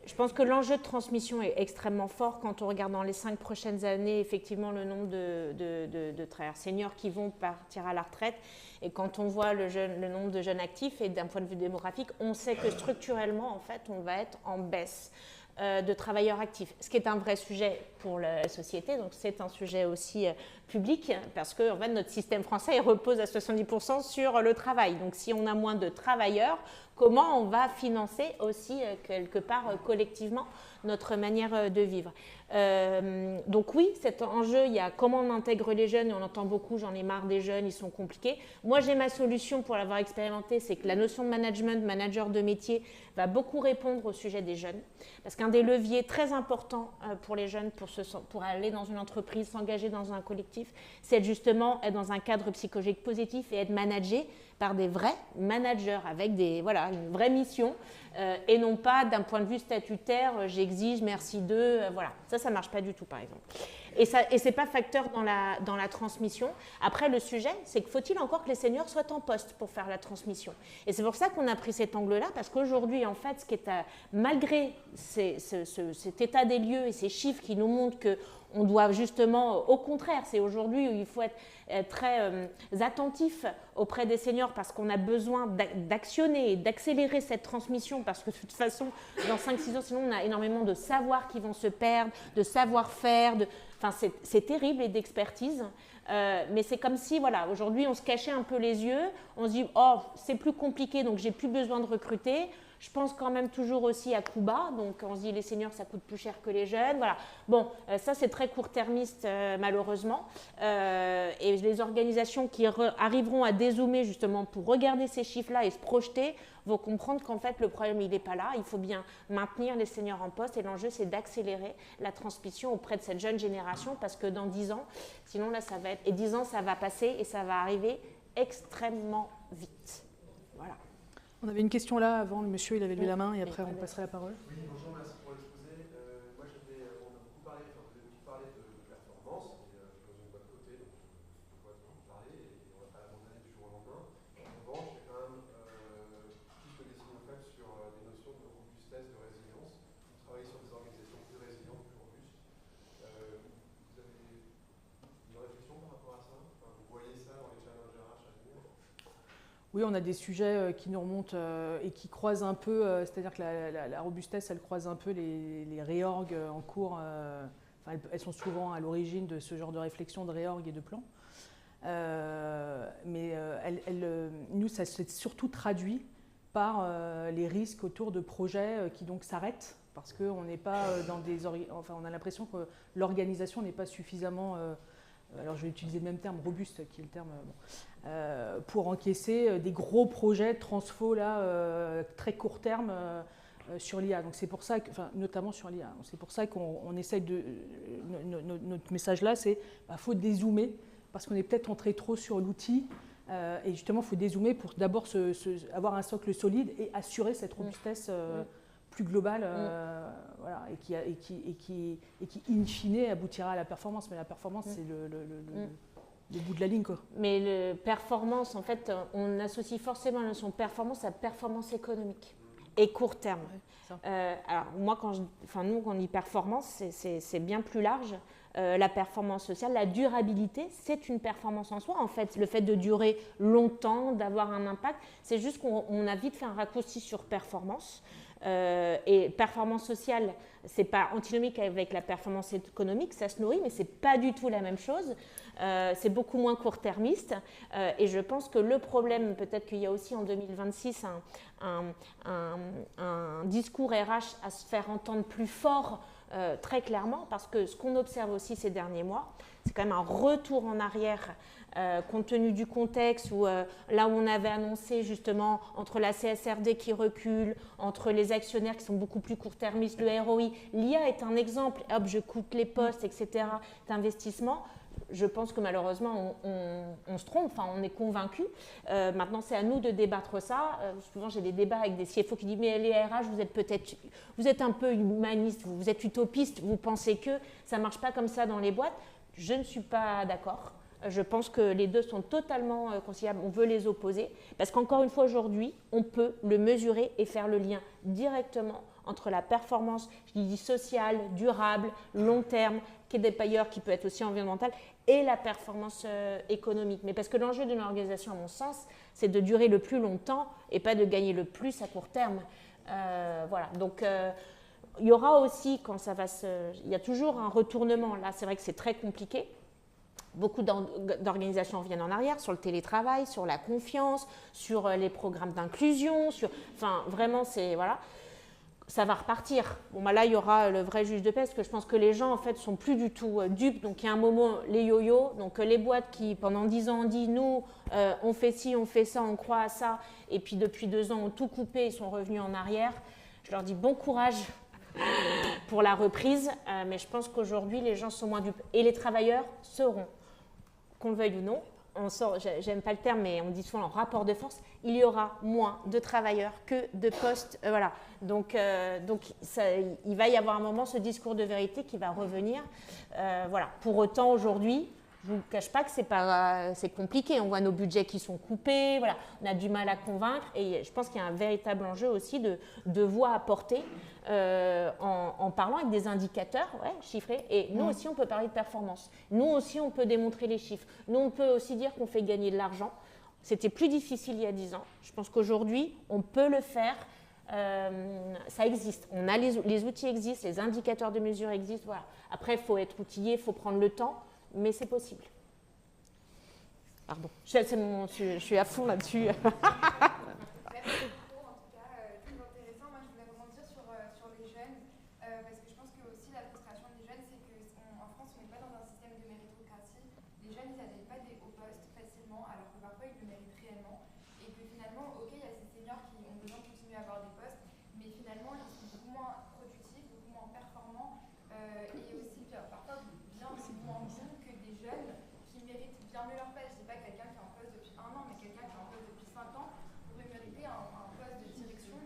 je pense que l'enjeu de transmission est extrêmement fort quand on regarde dans les 5 prochaines années, effectivement, le nombre de travailleurs seniors qui vont partir à la retraite. Et quand on voit le nombre de jeunes actifs, et d'un point de vue démographique, on sait que structurellement, en fait, on va être en baisse de travailleurs actifs, ce qui est un vrai sujet pour la société, donc c'est un sujet aussi public, parce que en fait, notre système français il repose à 70% sur le travail. Donc si on a moins de travailleurs, comment on va financer aussi quelque part collectivement notre manière de vivre. Donc oui, cet enjeu, il y a comment on intègre les jeunes, et on entend beaucoup, j'en ai marre des jeunes, ils sont compliqués. Moi j'ai ma solution pour l'avoir expérimenté, c'est que la notion de management, manager de métier, va beaucoup répondre au sujet des jeunes. Parce qu'un des leviers très importants pour les jeunes, pour aller dans une entreprise, s'engager dans un collectif, c'est justement être dans un cadre psychologique positif et être managé par des vrais managers avec une vraie mission et non pas d'un point de vue statutaire, j'exige, merci d'eux, voilà. Ça ne marche pas du tout par exemple. Et ce n'est pas facteur dans la transmission. Après, le sujet, c'est que faut-il encore que les seniors soient en poste pour faire la transmission. Et c'est pour ça qu'on a pris cet angle-là, parce qu'aujourd'hui, en fait, malgré cet état des lieux et ces chiffres qui nous montrent qu'on doit justement, au contraire, c'est aujourd'hui où il faut être très attentif auprès des seniors parce qu'on a besoin d'actionner et d'accélérer cette transmission parce que de toute façon, dans 5-6 ans, sinon on a énormément de savoirs qui vont se perdre, de savoir-faire, c'est terrible et d'expertise. Mais c'est comme si, voilà, aujourd'hui, on se cachait un peu les yeux, on se dit, oh, c'est plus compliqué, donc j'ai plus besoin de recruter. Je pense quand même toujours aussi à coût bas, donc on se dit les seniors ça coûte plus cher que les jeunes, voilà. Bon, ça c'est très court-termiste malheureusement, et les organisations qui arriveront à dézoomer justement pour regarder ces chiffres-là et se projeter vont comprendre qu'en fait le problème il n'est pas là, il faut bien maintenir les seniors en poste et l'enjeu c'est d'accélérer la transmission auprès de cette jeune génération parce que dans 10 ans, sinon là ça va être, et 10 ans ça va passer et ça va arriver extrêmement vite. Voilà. On avait une question là avant, le monsieur il avait levé la main et après on passerait la parole. Oui, bonjour, merci pour l'exposé. Moi on a beaucoup parlé, enfin vous avez beaucoup parlé de performance, et je suis dans une boîte cotée, donc je vois de quoi vous parlez, et on ne va pas l'abandonner du jour au lendemain. En revanche, il y a quand même plus que des signaux faibles sur des notions de robustesse, de résilience. Vous travaillez sur des organisations plus résilientes, plus robustes. Vous avez une réflexion par rapport à ça? Enfin, vous voyez ça dans les challenges RH à venir? Oui, on a des sujets qui nous remontent et qui croisent un peu, c'est-à-dire que la robustesse, elle croise un peu les réorgs en cours. Elles sont souvent à l'origine de ce genre de réflexion, de réorg et de plan. Nous, ça s'est surtout traduit par les risques autour de projets qui donc s'arrêtent parce qu'on n'est pas dans des... Enfin, on a l'impression que l'organisation n'est pas suffisamment... alors je vais utiliser le même terme, robuste, qui est le terme, pour encaisser des gros projets transfo là, très court terme sur l'IA. Donc c'est pour ça, notamment sur l'IA. C'est pour ça qu'on essaye de... Notre message là, c'est qu'il faut dézoomer, parce qu'on est peut-être entré trop sur l'outil, et justement il faut dézoomer pour d'abord avoir un socle solide et assurer cette robustesse plus globale, voilà, et qui in fine aboutira à la performance. Mais la performance, c'est le bout de la ligne, quoi. Mais le performance, en fait, on associe forcément la notion de performance à performance économique et court terme. Alors moi, nous, quand on dit performance, c'est bien plus large. La performance sociale, la durabilité, c'est une performance en soi. En fait, le fait de durer longtemps, d'avoir un impact, c'est juste qu'on a vite fait un raccourci sur performance. Et performance sociale, c'est pas antinomique avec la performance économique, ça se nourrit, mais c'est pas du tout la même chose. C'est beaucoup moins court-termiste. Et je pense que le problème, peut-être qu'il y a aussi en 2026 un discours RH à se faire entendre plus fort, très clairement, parce que ce qu'on observe aussi ces derniers mois, c'est quand même un retour en arrière compte tenu du contexte où là où on avait annoncé justement entre la CSRD qui recule, entre les actionnaires qui sont beaucoup plus court-termistes, le ROI, l'IA est un exemple, hop, je coupe les postes, etc., d'investissement. Je pense que malheureusement, on se trompe, enfin, on est convaincu. Maintenant, c'est à nous de débattre ça. Souvent, j'ai des débats avec des CFO qui disent « Mais les RH, vous êtes un peu humaniste, vous êtes utopiste, vous pensez que ça ne marche pas comme ça dans les boîtes ». Je ne suis pas d'accord. Je pense que les deux sont totalement conciliables. On veut les opposer parce qu'encore une fois, aujourd'hui, on peut le mesurer et faire le lien directement entre la performance, je dis sociale, durable, long terme, qui est des payeurs, qui peut être aussi environnementale, et la performance économique. Mais parce que l'enjeu d'une organisation, à mon sens, c'est de durer le plus longtemps et pas de gagner le plus à court terme. Voilà. Donc, il y aura aussi, quand ça va il y a toujours un retournement. Là, c'est vrai que c'est très compliqué. Beaucoup d'organisations reviennent en arrière sur le télétravail, sur la confiance, sur les programmes d'inclusion, enfin vraiment c'est voilà, ça va repartir. Bon là il y aura le vrai juge de paix parce que je pense que les gens en fait sont plus du tout dupes. Donc il y a un moment les yo-yo, donc les boîtes qui pendant 10 ans ont dit nous on fait ci, on fait ça, on croit à ça, et puis depuis 2 ans ont tout coupé, ils sont revenus en arrière. Je leur dis bon courage pour la reprise, mais je pense qu'aujourd'hui les gens sont moins dupes et les travailleurs seront. Qu'on le veuille ou non, j'aime pas le terme, mais on dit souvent en rapport de force, il y aura moins de travailleurs que de postes. Voilà. Donc il va y avoir un moment, ce discours de vérité qui va revenir. Voilà. Pour autant, aujourd'hui, je ne vous cache pas que c'est compliqué. On voit nos budgets qui sont coupés. Voilà. On a du mal à convaincre. Et je pense qu'il y a un véritable enjeu aussi de voix à porter en parlant avec des indicateurs chiffrés. Et nous aussi, on peut parler de performance. Nous aussi, on peut démontrer les chiffres. Nous, on peut aussi dire qu'on fait gagner de l'argent. C'était plus difficile il y a 10 ans. Je pense qu'aujourd'hui, on peut le faire. Ça existe. On a les outils existent, les indicateurs de mesure existent. Voilà. Après, il faut être outillé, il faut prendre le temps. Mais c'est possible. Pardon, je suis à fond là-dessus. Merci beaucoup, en tout cas, très intéressant. leur place. Je dis pas quelqu'un qui est en poste depuis 1 an, mais quelqu'un qui est en poste depuis 5 ans pourrait mériter un poste de direction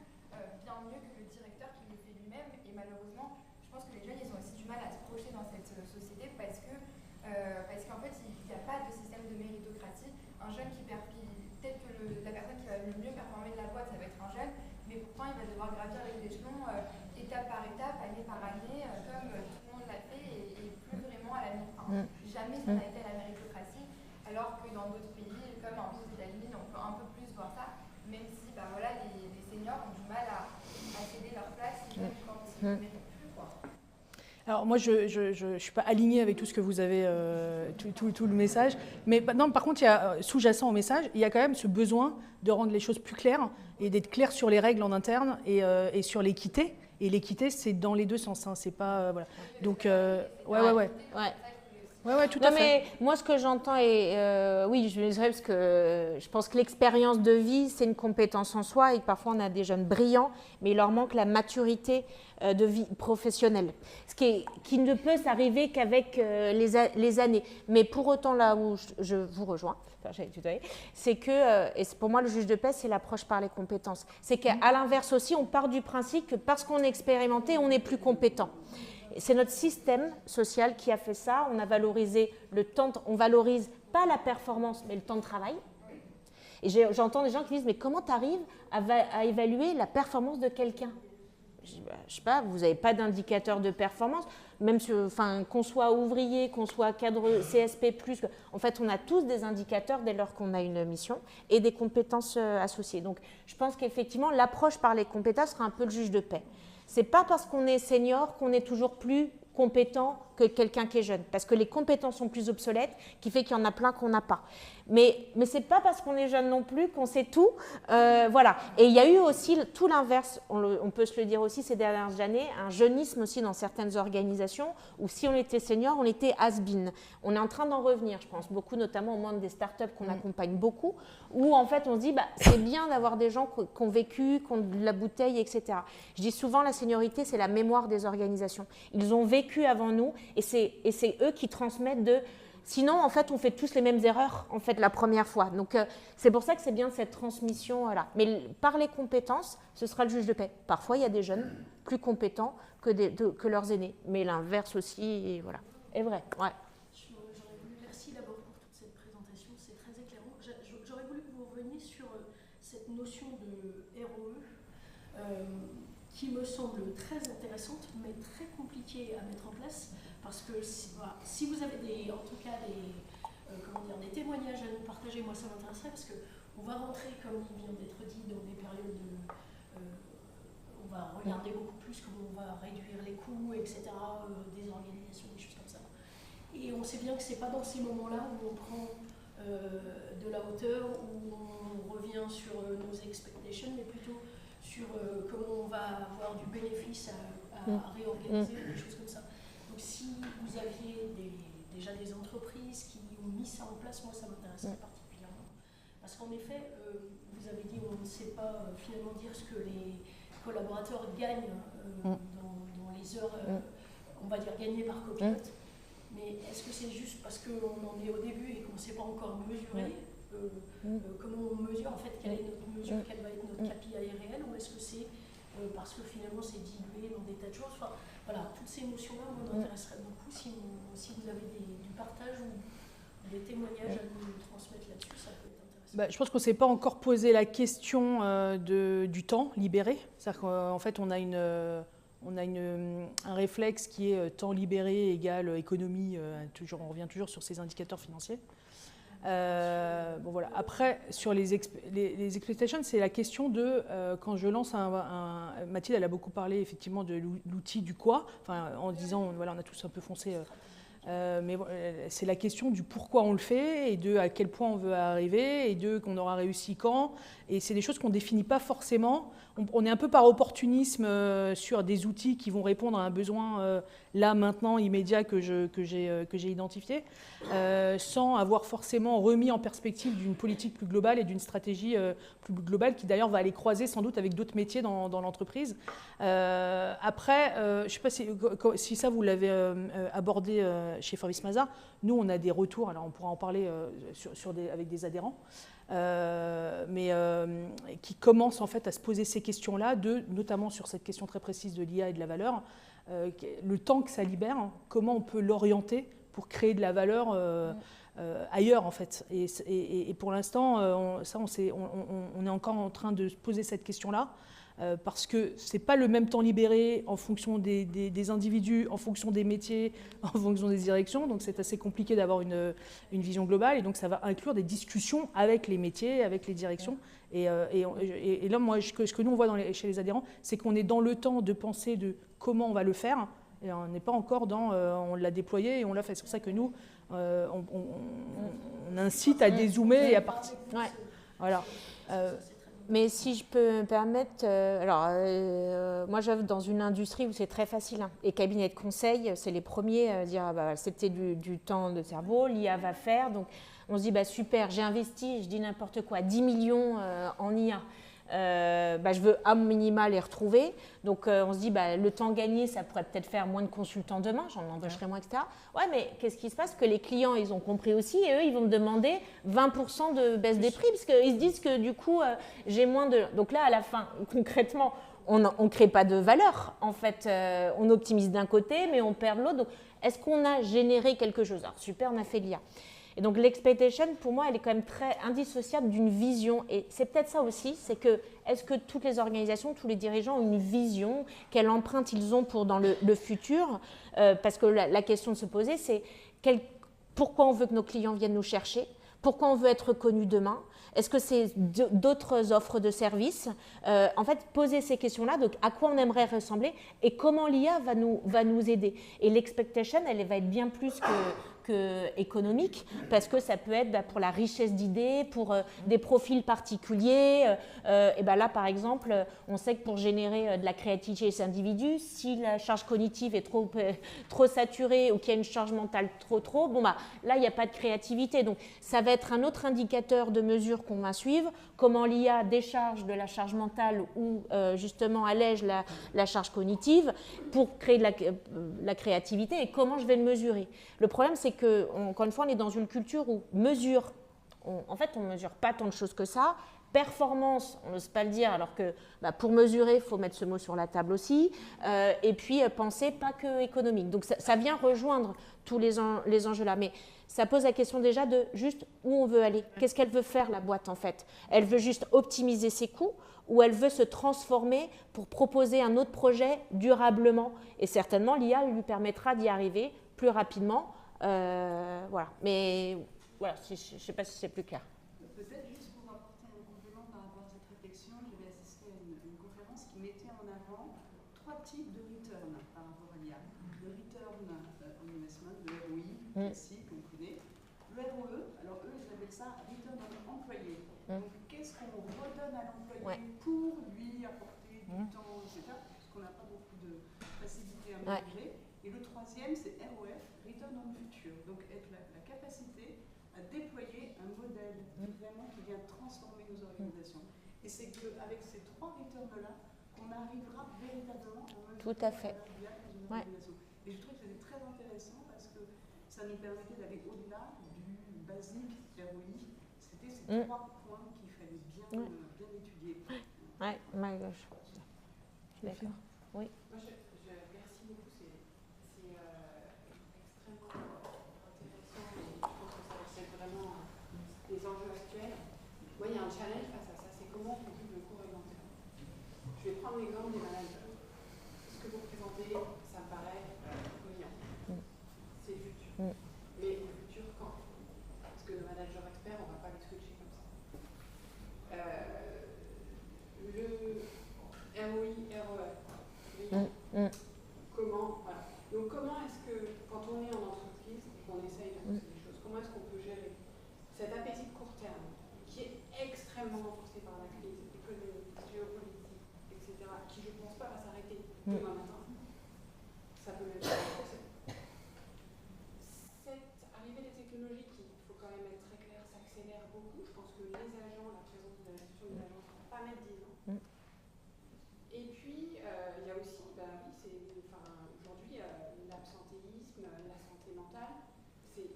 bien mieux que le directeur qui le fait lui-même. Et malheureusement, je pense que les jeunes, ils ont aussi du mal à se projeter dans cette société parce qu'en fait, il n'y a pas de système de méritocratie. Un jeune peut-être que la personne qui va le mieux performer de la boîte, ça va être un jeune, mais pourtant, il va devoir gravir les échelons étape par étape, année par année, comme tout le monde l'a fait, et plus vraiment à la jamais ça n'a été à la méritocratie, alors que dans d'autres pays, comme un peu aux États-Unis, on peut un peu plus voir ça, même si les seniors ont du mal à céder leur place, même quand ils ne méritent plus, quoi. Alors moi, je ne suis pas alignée avec tout ce que vous avez, tout le message, mais non, par contre, il y a sous-jacent au message, il y a quand même ce besoin de rendre les choses plus claires et d'être clair sur les règles en interne et sur l'équité. Et l'équité, c'est dans les deux sens, hein, c'est pas voilà. Donc ouais, tout à fait. Mais moi, ce que j'entends oui, je dirais parce que je pense que l'expérience de vie, c'est une compétence en soi et que parfois on a des jeunes brillants, mais il leur manque la maturité de vie professionnelle, ce qui ne peut s'arriver qu'avec les années. Mais pour autant, là où je vous rejoins, c'est que, et pour moi le juge de paix, c'est l'approche par les compétences. C'est qu'à l'inverse aussi, on part du principe que parce qu'on est expérimenté, on est plus compétent. C'est notre système social qui a fait ça. On a valorisé le temps, on valorise pas la performance, mais le temps de travail. Et j'entends des gens qui disent, mais comment tu arrives à évaluer la performance de quelqu'un ? Je dis, je sais pas, vous n'avez pas d'indicateur de performance, même qu'on soit ouvrier, qu'on soit cadre CSP+, en fait, on a tous des indicateurs dès lors qu'on a une mission et des compétences associées. Donc, je pense qu'effectivement, l'approche par les compétences sera un peu le juge de paix. C'est pas parce qu'on est senior qu'on est toujours plus compétent que quelqu'un qui est jeune, parce que les compétences sont plus obsolètes, qui fait qu'il y en a plein qu'on n'a pas. Mais c'est pas parce qu'on est jeune non plus qu'on sait tout, voilà. Et il y a eu aussi tout l'inverse, on peut se le dire aussi ces dernières années, un jeunisme aussi dans certaines organisations, où si on était senior, on était has-been. On est en train d'en revenir, je pense, beaucoup, notamment au monde des startups qu'on accompagne beaucoup, où en fait on se dit, c'est bien d'avoir des gens qui ont vécu, qui ont de la bouteille, etc. Je dis souvent, la seniorité, c'est la mémoire des organisations. Ils ont vécu avant nous, et c'est eux qui transmettent de... Sinon, en fait, on fait tous les mêmes erreurs, en fait, la première fois. Donc, c'est pour ça que c'est bien cette transmission-là. Mais par les compétences, ce sera le juge de paix. Parfois, il y a des jeunes plus compétents que leurs aînés. Mais l'inverse aussi, voilà, est vrai. Ouais. Merci d'abord pour toute cette présentation, c'est très éclairant. J'aurais voulu que vous reveniez sur cette notion de ROE, qui me semble très intéressante, mais très compliquée à mettre en place. Parce que si vous avez en tout cas des témoignages à nous partager, moi ça m'intéresserait parce qu'on va rentrer, comme il vient d'être dit, dans des périodes on va regarder beaucoup plus comment on va réduire les coûts, etc., des organisations, des choses comme ça. Et on sait bien que ce n'est pas dans ces moments-là où on prend de la hauteur, où on revient sur nos expectations, mais plutôt sur comment on va avoir du bénéfice à réorganiser, des choses comme ça. Donc si vous aviez déjà des entreprises qui ont mis ça en place, moi ça m'intéresserait particulièrement. Parce qu'en effet, vous avez dit on ne sait pas finalement dire ce que les collaborateurs gagnent dans les heures, on va dire gagnées par copilote. Mais est-ce que c'est juste parce qu'on en est au début et qu'on ne sait pas encore mesurer comment on mesure en fait quelle est notre mesure, quelle va être notre KPI réel, ou est-ce que c'est parce que finalement c'est dilué dans des tas de choses. Enfin, voilà, toutes ces notions-là m'intéresseraient beaucoup. Si vous avez du partage ou des témoignages à nous transmettre là-dessus, ça peut être intéressant. Je pense qu'on ne s'est pas encore posé la question du temps libéré. C'est-à-dire qu'en fait, on a un réflexe qui est temps libéré égale économie. On revient toujours sur ces indicateurs financiers. Voilà. Après, sur les expectations, c'est la question de quand je lance Mathilde, elle a beaucoup parlé effectivement de l'outil du quoi, en disant voilà, on a tous un peu foncé. Mais c'est la question du pourquoi on le fait et de à quel point on veut arriver et de qu'on aura réussi quand. Et c'est des choses qu'on ne définit pas forcément. On est un peu par opportunisme sur des outils qui vont répondre à un besoin là, maintenant, immédiat que j'ai identifié, sans avoir forcément remis en perspective d'une politique plus globale et d'une stratégie plus globale qui d'ailleurs va aller croiser sans doute avec d'autres métiers dans l'entreprise. Après, je ne sais pas si ça vous l'avez abordé chez Fabrice Mazars. Nous, on a des retours, alors on pourra en parler avec des adhérents, mais qui commencent en fait à se poser ces questions-là, notamment sur cette question très précise de l'IA et de la valeur, le temps que ça libère, comment on peut l'orienter pour créer de la valeur ailleurs en fait. Et pour l'instant, on est encore en train de se poser cette question-là. Parce que ce n'est pas le même temps libéré en fonction des individus, en fonction des métiers, en fonction des directions. Donc c'est assez compliqué d'avoir une vision globale. Et donc ça va inclure des discussions avec les métiers, avec les directions. Et là, moi, ce que nous, on voit chez les adhérents, c'est qu'on est dans le temps de penser de comment on va le faire. Et on n'est pas encore dans on l'a déployé et on l'a fait. C'est pour ça que nous, on incite à dézoomer et à partir. Ouais. Voilà. Mais si je peux me permettre, moi j'œuvre dans une industrie où c'est très facile. Les cabinets de conseil, c'est les premiers à dire c'était du temps de cerveau, l'IA va faire. Donc on se dit super, j'ai investi, je dis n'importe quoi, 10 millions en IA. Je veux à minima les retrouver. Donc on se dit le temps gagné, ça pourrait peut-être faire moins de consultants demain, j'en embaucherai moins, etc. Ouais, mais qu'est-ce qui se passe? Que les clients, ils ont compris aussi, et eux, ils vont me demander 20% de baisse des prix, parce qu'ils se disent que du coup, j'ai moins de... Donc là, à la fin, concrètement, on ne crée pas de valeur. En fait, on optimise d'un côté, mais on perd de l'autre. Donc, est-ce qu'on a généré quelque chose? Alors, super, on a fait l'IA. Et donc l'expectation, pour moi, elle est quand même très indissociable d'une vision. Et c'est peut-être ça aussi, c'est que est-ce que toutes les organisations, tous les dirigeants ont une vision, quelle empreinte ils ont pour dans le futur? Parce que la question de se poser, c'est pourquoi on veut que nos clients viennent nous chercher? Pourquoi on veut être reconnu demain? Est-ce que c'est d'autres offres de services? En fait, poser ces questions-là, donc à quoi on aimerait ressembler et comment l'IA va nous aider. Et l'expectation, elle va être bien plus que économique, parce que ça peut être pour la richesse d'idées, pour des profils particuliers. Et là, par exemple, on sait que pour générer de la créativité chez ces individus, si la charge cognitive est trop saturée ou qu'il y a une charge mentale trop, là, il n'y a pas de créativité. Donc, ça va être un autre indicateur de mesure qu'on va suivre, comment l'IA décharge de la charge mentale ou justement allège la charge cognitive pour créer de la créativité et comment je vais le mesurer. Le problème, c'est que, encore une fois, on est dans une culture où on ne mesure pas tant de choses que ça. Performance, on n'ose pas le dire, alors que pour mesurer, il faut mettre ce mot sur la table aussi. Et puis, penser pas que économique. Donc, ça vient rejoindre tous les enjeux là. Mais ça pose la question déjà de juste où on veut aller. Qu'est-ce qu'elle veut faire, la boîte, en fait? Elle veut juste optimiser ses coûts ou elle veut se transformer pour proposer un autre projet durablement? Et certainement, l'IA lui permettra d'y arriver plus rapidement. Voilà. Mais voilà, je ne sais pas si c'est plus clair. Peut-être juste pour apporter un complément par rapport à cette réflexion, j'avais assisté à une conférence qui mettait en avant 3 types de return par rapport à l'IA. Le return on investment, le ROI classique, on connaît. Le ROE, alors eux, ils appellent ça return on employé. Donc qu'est-ce qu'on redonne à l'employé pour lui apporter du temps, etc. Parce qu'on n'a pas beaucoup de facilité à mesurer. Et le troisième, c'est ROF, return on future. Donc être la capacité à déployer un modèle vraiment qui vient transformer nos organisations. Et c'est qu'avec ces 3 returns-là qu'on arrivera véritablement à mesurer tout à fait. dans une organisation. Et je trouve que c'était très intéressant parce que ça nous permettait d'aller au-delà du basique ROI. C'était ces 3 points qu'il fallait bien étudier. Ouais, je suis d'accord. Oui. Moi, merci beaucoup. C'est extrêmement intéressant et je pense que ça reflète vraiment les enjeux actuels. Moi, il y a un challenge face à ça, c'est comment on produit le cours alimentaire. Je vais prendre l'exemple des managers. Ce que vous présentez, ça me paraît brillant. C'est le futur. Mais le futur quand? Parce que le manager expert, on ne va pas les switcher comme ça. Le ROI, ROE. Comment, voilà. Donc comment est-ce que, quand on est en entreprise et qu'on essaye de pousser des choses, comment est-ce qu'on peut gérer cet appétit de court terme qui est extrêmement renforcé par la crise économique, géopolitique, etc., qui je ne pense pas va s'arrêter demain matin? Ça peut même renforcer. Cette arrivée des technologies qui, il faut quand même être très clair, s'accélère beaucoup. Je pense que les agents, la présence de la gestion des agents, ça ne va pas mettre 10 ans. Et puis, il y a aussi, aujourd'hui, l'absentéisme, la santé mentale. mentale,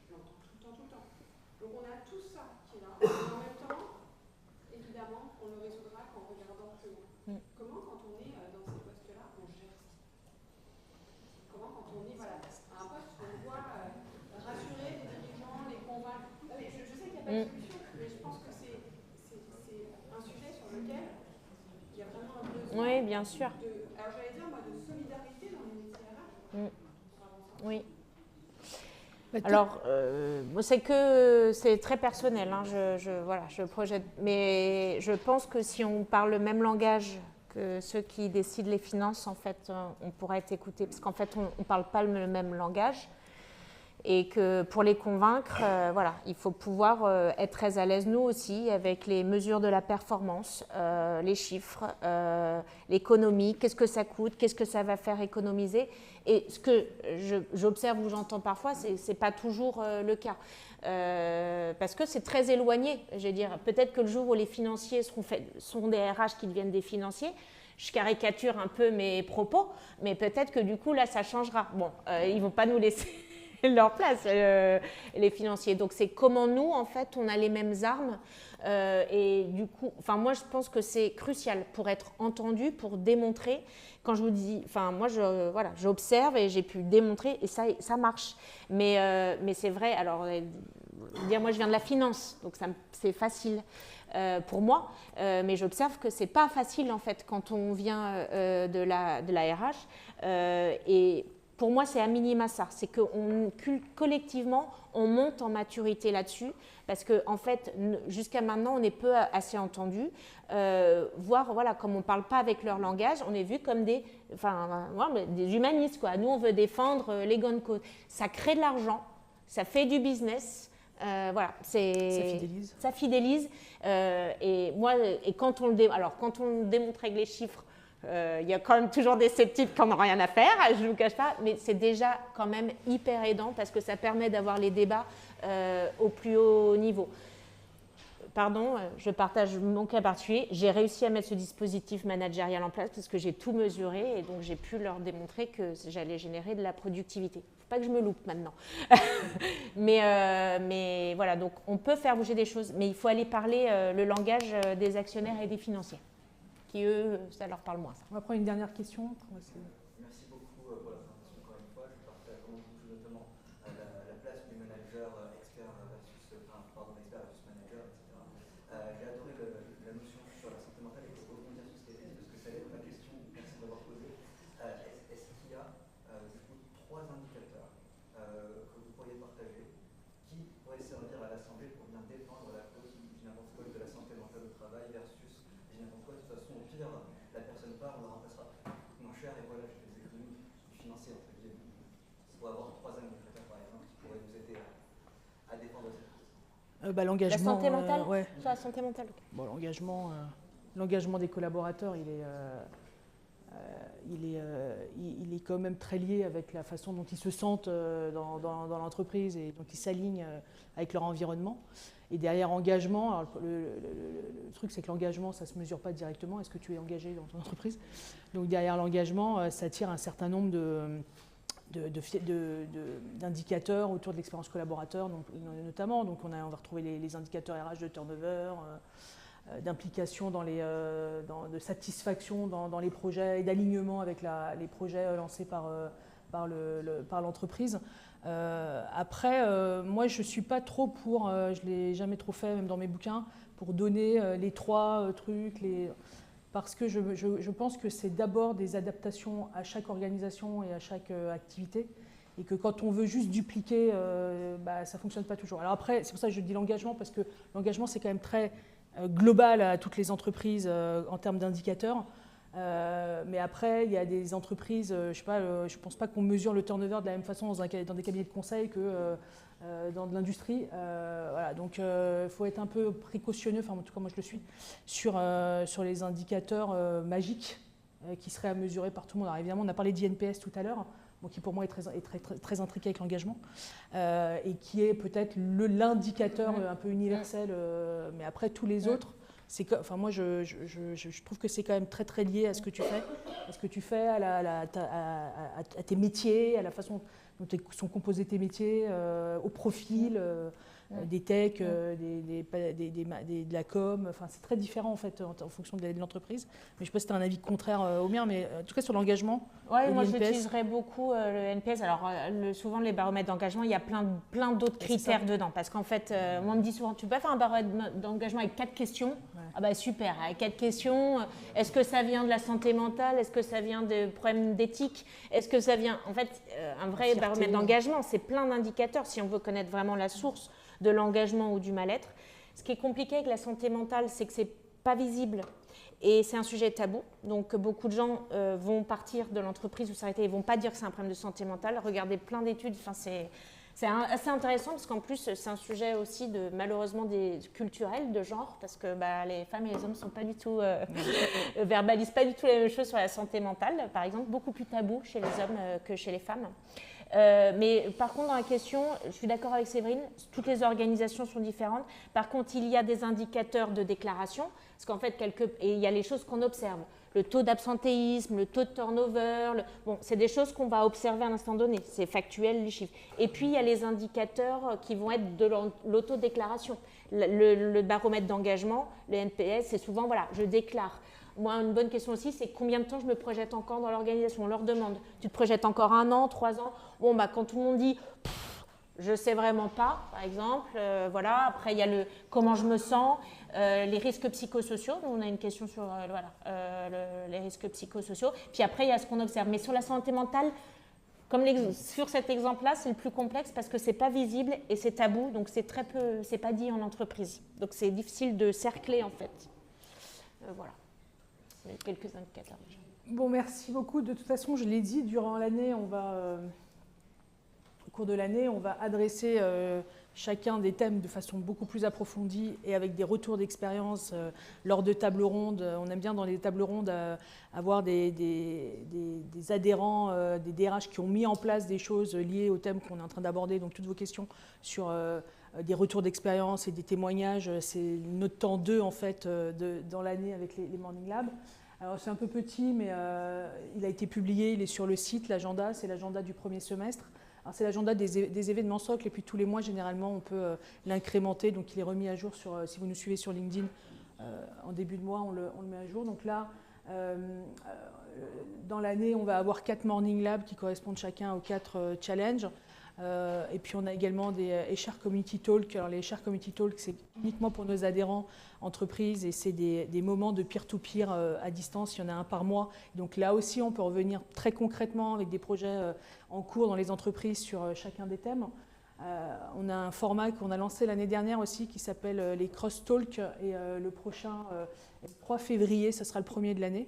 moi je l'entends tout le temps. Donc on a tout ça qui est là. Et en même temps, évidemment, on le résoudra qu'en regardant plus loin. Comment, quand on est dans ces postes-là, on gère ça? Comment, quand on est à un poste où on doit rassurer les dirigeants, les convaincre? Je sais qu'il n'y a pas de solution, mais je pense que c'est un sujet sur lequel il y a vraiment un besoin. Oui, bien sûr. Alors j'allais dire, moi, de solidarité dans les métiers RH. Oui. Alors, c'est très personnel, hein, je projette, mais je pense que si on parle le même langage que ceux qui décident les finances, en fait, on pourra être écouté, parce qu'en fait, on ne parle pas le même langage, et que pour les convaincre, il faut pouvoir être très à l'aise, nous aussi, avec les mesures de la performance, les chiffres, l'économie, qu'est-ce que ça coûte, qu'est-ce que ça va faire économiser. Et ce que j'observe ou j'entends parfois, ce n'est pas toujours le cas. Parce que c'est très éloigné. Je veux dire, peut-être que le jour où les financiers sont des RH qui deviennent des financiers, je caricature un peu mes propos, mais peut-être que du coup, là, ça changera. Bon, ils ne vont pas nous laisser leur place, les financiers. Donc, c'est comment nous, en fait, on a les mêmes armes. Et du coup, moi, je pense que c'est crucial pour être entendu, pour démontrer. Quand je vous dis, moi, j'observe et j'ai pu démontrer et ça marche. Mais c'est vrai, alors, dire moi, je viens de la finance, donc c'est facile pour moi, mais j'observe que c'est pas facile, en fait, quand on vient de la RH. Et pour moi, c'est à minima ça, c'est que collectivement, on monte en maturité là-dessus, parce que en fait, jusqu'à maintenant, on est peu assez entendu. Voire, comme on ne parle pas avec leur langage, on est vu comme des humanistes, quoi. Nous, on veut défendre les gone causes. Ça crée de l'argent, ça fait du business. Ça fidélise. Ça fidélise. Et quand on le démontre avec les chiffres, il y a quand même toujours des sceptiques qui n'en ont rien à faire, je ne vous cache pas, mais c'est déjà quand même hyper aidant parce que ça permet d'avoir les débats au plus haut niveau. Pardon, je partage mon cas particulier. J'ai réussi à mettre ce dispositif managérial en place parce que j'ai tout mesuré et donc j'ai pu leur démontrer que j'allais générer de la productivité. Il ne faut pas que je me loupe maintenant. mais voilà, donc on peut faire bouger des choses, mais il faut aller parler le langage des actionnaires et des financiers, qui eux, ça leur parle moins. Ça. On va prendre une dernière question. Merci beaucoup pour la présentation encore une fois. Je partage vraiment beaucoup notamment la place du manager expert versus manager, etc. J'ai adoré la notion sur la santé mentale et pour rebondir sur ce qui a été dit, parce que ça allait être ma question. Merci de l'avoir posée. Est-ce qu'il y a du coup 3 indicateurs que vous pourriez partager qui pourraient servir à l'Assemblée pour bien défendre la cause du n'importe quoi de la santé mentale au travail versus n'importe quoi? De toute façon, au pire, la personne part, on la remplacera moins cher et voilà, je fais des économies du financier entre guillemets. Il faut avoir 3 indicateurs par exemple qui pourraient nous aider à défendre cette cause. L'engagement. La santé mentale ouais. Sur la santé mentale. Bon, l'engagement des collaborateurs, il est quand même très lié avec la façon dont ils se sentent dans l'entreprise et dont ils s'alignent avec leur environnement. Et derrière engagement, alors le truc c'est que l'engagement, ça ne se mesure pas directement. Est-ce que tu es engagé dans ton entreprise? Donc derrière l'engagement, ça tire un certain nombre d'indicateurs autour de l'expérience collaborateur, donc, notamment. Donc on va retrouver les indicateurs RH de turnover, d'implication de satisfaction dans les projets et d'alignement avec les projets lancés par l'entreprise. Après, moi je ne suis pas trop pour, je ne l'ai jamais trop fait, même dans mes bouquins, pour donner les 3 trucs, parce que je pense que c'est d'abord des adaptations à chaque organisation et à chaque activité, et que quand on veut juste dupliquer, ça ne fonctionne pas toujours. Alors après, c'est pour ça que je dis l'engagement, parce que l'engagement c'est quand même très global à toutes les entreprises en termes d'indicateurs. Mais après, il y a des entreprises, je ne pense pas qu'on mesure le turnover de la même façon dans des cabinets de conseil que dans de l'industrie. Voilà, donc il faut être un peu précautionneux, en tout cas moi je le suis, sur les indicateurs magiques qui seraient à mesurer par tout le monde. Alors évidemment, on a parlé d'INPS tout à l'heure, qui pour moi est très intriqué avec l'engagement, et qui est peut-être l'indicateur un peu universel, mais après tous les autres, moi je trouve que c'est quand même très très lié à ce que tu fais, à tes métiers, à la façon dont sont composés tes métiers, au profil, des techs, de la com. Enfin, c'est très différent en fait en fonction de l'entreprise. Mais je ne sais pas si tu as un avis contraire au mien, mais en tout cas sur l'engagement. Oui, moi j'utiliserais beaucoup le NPS. Alors souvent les baromètres d'engagement, il y a plein d'autres critères dedans. Parce qu'en fait, moi on me dit souvent, tu peux pas faire un baromètre d'engagement avec 4 questions. Ouais. Ah bah super, avec 4 questions. Est-ce que ça vient de la santé mentale? Est-ce que ça vient de problèmes d'éthique? Est-ce que ça vient… En fait, un vrai baromètre d'engagement, c'est plein d'indicateurs si on veut connaître vraiment la source de l'engagement ou du mal-être. Ce qui est compliqué avec la santé mentale, c'est que c'est pas visible et c'est un sujet tabou. Donc beaucoup de gens vont partir de l'entreprise ou s'arrêter, ils ne vont pas dire que c'est un problème de santé mentale. Regardez plein d'études, enfin, c'est assez intéressant parce qu'en plus c'est un sujet aussi malheureusement culturel, de genre, parce que les femmes et les hommes sont pas du tout verbalisent pas du tout la même chose sur la santé mentale, par exemple, beaucoup plus tabou chez les hommes que chez les femmes. Mais par contre, dans la question, je suis d'accord avec Séverine, toutes les organisations sont différentes. Par contre, il y a des indicateurs de déclaration, parce qu'en fait, et il y a les choses qu'on observe. Le taux d'absentéisme, le taux de turnover, bon, c'est des choses qu'on va observer à un instant donné, c'est factuel, les chiffres. Et puis, il y a les indicateurs qui vont être de l'autodéclaration. Le baromètre d'engagement, le NPS, c'est souvent, voilà, je déclare. Moi, une bonne question aussi, c'est combien de temps je me projette encore dans l'organisation. On leur demande, tu te projettes encore 1 an, 3 ans? Bon, quand tout le monde dit, je ne sais vraiment pas, par exemple, voilà. Après, il y a le comment je me sens, les risques psychosociaux. Donc, on a une question sur les risques psychosociaux. Puis après, il y a ce qu'on observe. Mais sur la santé mentale, comme sur cet exemple-là, c'est le plus complexe parce que ce n'est pas visible et c'est tabou. Donc, c'est très peu, c'est pas dit en entreprise. Donc, c'est difficile de cercler, en fait. Voilà. Quelques indicateurs déjà. Bon, merci beaucoup. De toute façon, je l'ai dit, durant l'année, au cours de l'année, on va adresser chacun des thèmes de façon beaucoup plus approfondie et avec des retours d'expérience lors de tables rondes. On aime bien dans les tables rondes avoir des adhérents, des DRH qui ont mis en place des choses liées au thème qu'on est en train d'aborder. Donc, toutes vos questions sur des retours d'expérience et des témoignages, c'est notre temps 2 en fait dans l'année avec les Morning Labs. Alors c'est un peu petit, mais il a été publié, il est sur le site, l'agenda, c'est l'agenda du premier semestre. Alors c'est l'agenda des événements socles et puis tous les mois généralement on peut l'incrémenter, donc il est remis à jour si vous nous suivez sur LinkedIn en début de mois on le met à jour. Donc là dans l'année on va avoir 4 Morning Labs qui correspondent chacun aux 4 challenges. Et puis on a également des HR Community Talk. Alors les HR Community Talk, c'est uniquement pour nos adhérents entreprises et c'est des moments de peer-to-peer à distance. Il y en a un par mois. Donc là aussi, on peut revenir très concrètement avec des projets en cours dans les entreprises sur chacun des thèmes. On a un format qu'on a lancé l'année dernière aussi qui s'appelle les Cross Talk et le prochain, le 3 février, ce sera le premier de l'année.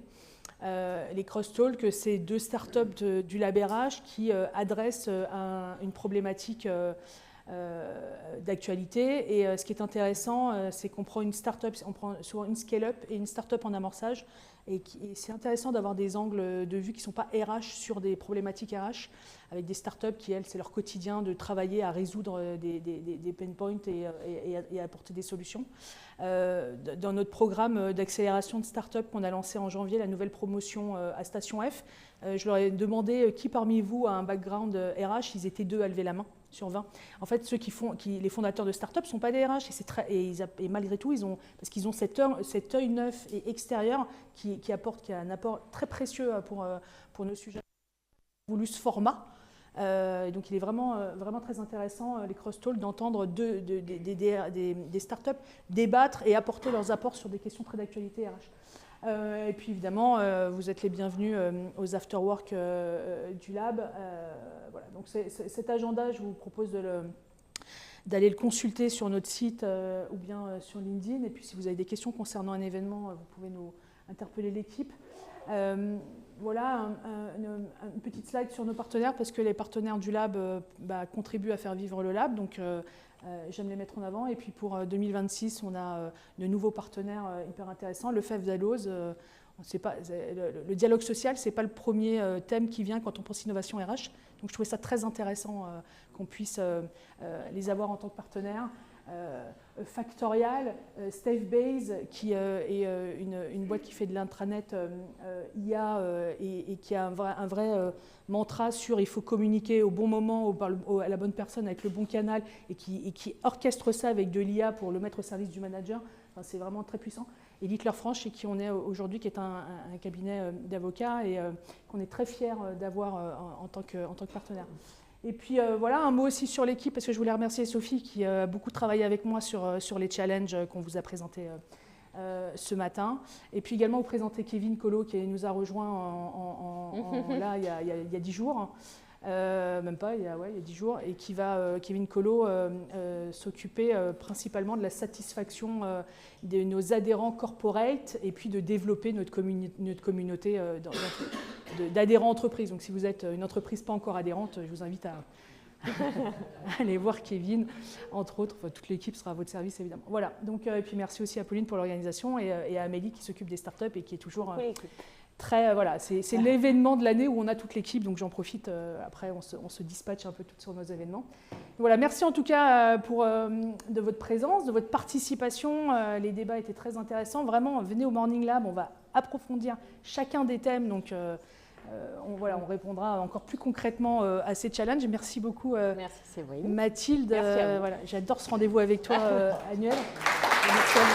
Les Crosstalk, c'est 2 startups du Lab RH qui adressent une problématique d'actualité. Et ce qui est intéressant, c'est qu'on prend une startup, on prend souvent une scale-up et une startup en amorçage. Et c'est intéressant d'avoir des angles de vue qui ne sont pas RH sur des problématiques RH, avec des startups qui, elles, c'est leur quotidien de travailler à résoudre des pain points et apporter des solutions. Dans notre programme d'accélération de startups qu'on a lancé en janvier, la nouvelle promotion à Station F, je leur ai demandé qui parmi vous a un background RH. Ils étaient 2 à lever la main sur 20. En fait, les fondateurs de startups ne sont pas des RH et malgré tout, parce qu'ils ont cet œil neuf et extérieur qui a un apport très précieux pour nos sujets. Ils ont voulu ce format. Donc il est vraiment très intéressant, les cross-talks, d'entendre des startups débattre et apporter leurs apports sur des questions très d'actualité RH. Et puis évidemment, vous êtes les bienvenus aux afterwork du Lab. Voilà. Donc cet agenda, je vous propose d'aller le consulter sur notre site ou bien sur LinkedIn. Et puis si vous avez des questions concernant un événement, vous pouvez nous interpeller l'équipe. Voilà une petite slide sur nos partenaires parce que les partenaires du Lab contribuent à faire vivre le Lab. Donc j'aime les mettre en avant. Et puis pour 2026, on a de nouveaux partenaires hyper intéressants. Le FEF Dalloz, le dialogue social, ce n'est pas le premier thème qui vient quand on pense innovation RH. Donc je trouvais ça très intéressant qu'on puisse les avoir en tant que partenaires. Factorial, Stavebase, qui est une boîte qui fait de l'intranet IA et qui a un vrai mantra sur il faut communiquer au bon moment, à la bonne personne, avec le bon canal, et qui orchestre ça avec de l'IA pour le mettre au service du manager. Enfin, c'est vraiment très puissant. Et Littler Franch, chez qui on est aujourd'hui, qui est un cabinet d'avocats et qu'on est très fiers d'avoir en tant que partenaire. Et puis voilà, un mot aussi sur l'équipe, parce que je voulais remercier Sophie qui a beaucoup travaillé avec moi sur les challenges qu'on vous a présentés ce matin. Et puis également vous présenter Kevin Colo qui nous a rejoint là, il y a 10 jours. Même pas, il y a 10 jours, et qui va, Kevin Colo, s'occuper principalement de la satisfaction de nos adhérents corporate et puis de développer notre communauté d'adhérents entreprises. Donc si vous êtes une entreprise pas encore adhérente, je vous invite à aller voir Kevin, entre autres. Enfin, toute l'équipe sera à votre service évidemment. Voilà, donc, et puis merci aussi à Pauline pour l'organisation et à Amélie qui s'occupe des startups et qui est toujours... très, voilà, c'est l'événement de l'année où on a toute l'équipe, donc j'en profite, après on se dispatche un peu toutes sur nos événements. Donc voilà, merci en tout cas de votre présence, de votre participation, les débats étaient très intéressants, vraiment venez au Morning Lab, on va approfondir chacun des thèmes, donc on répondra encore plus concrètement à ces challenges. Merci beaucoup merci Séverine. Mathilde, merci voilà, j'adore ce rendez-vous avec toi annuel. Merci à vous.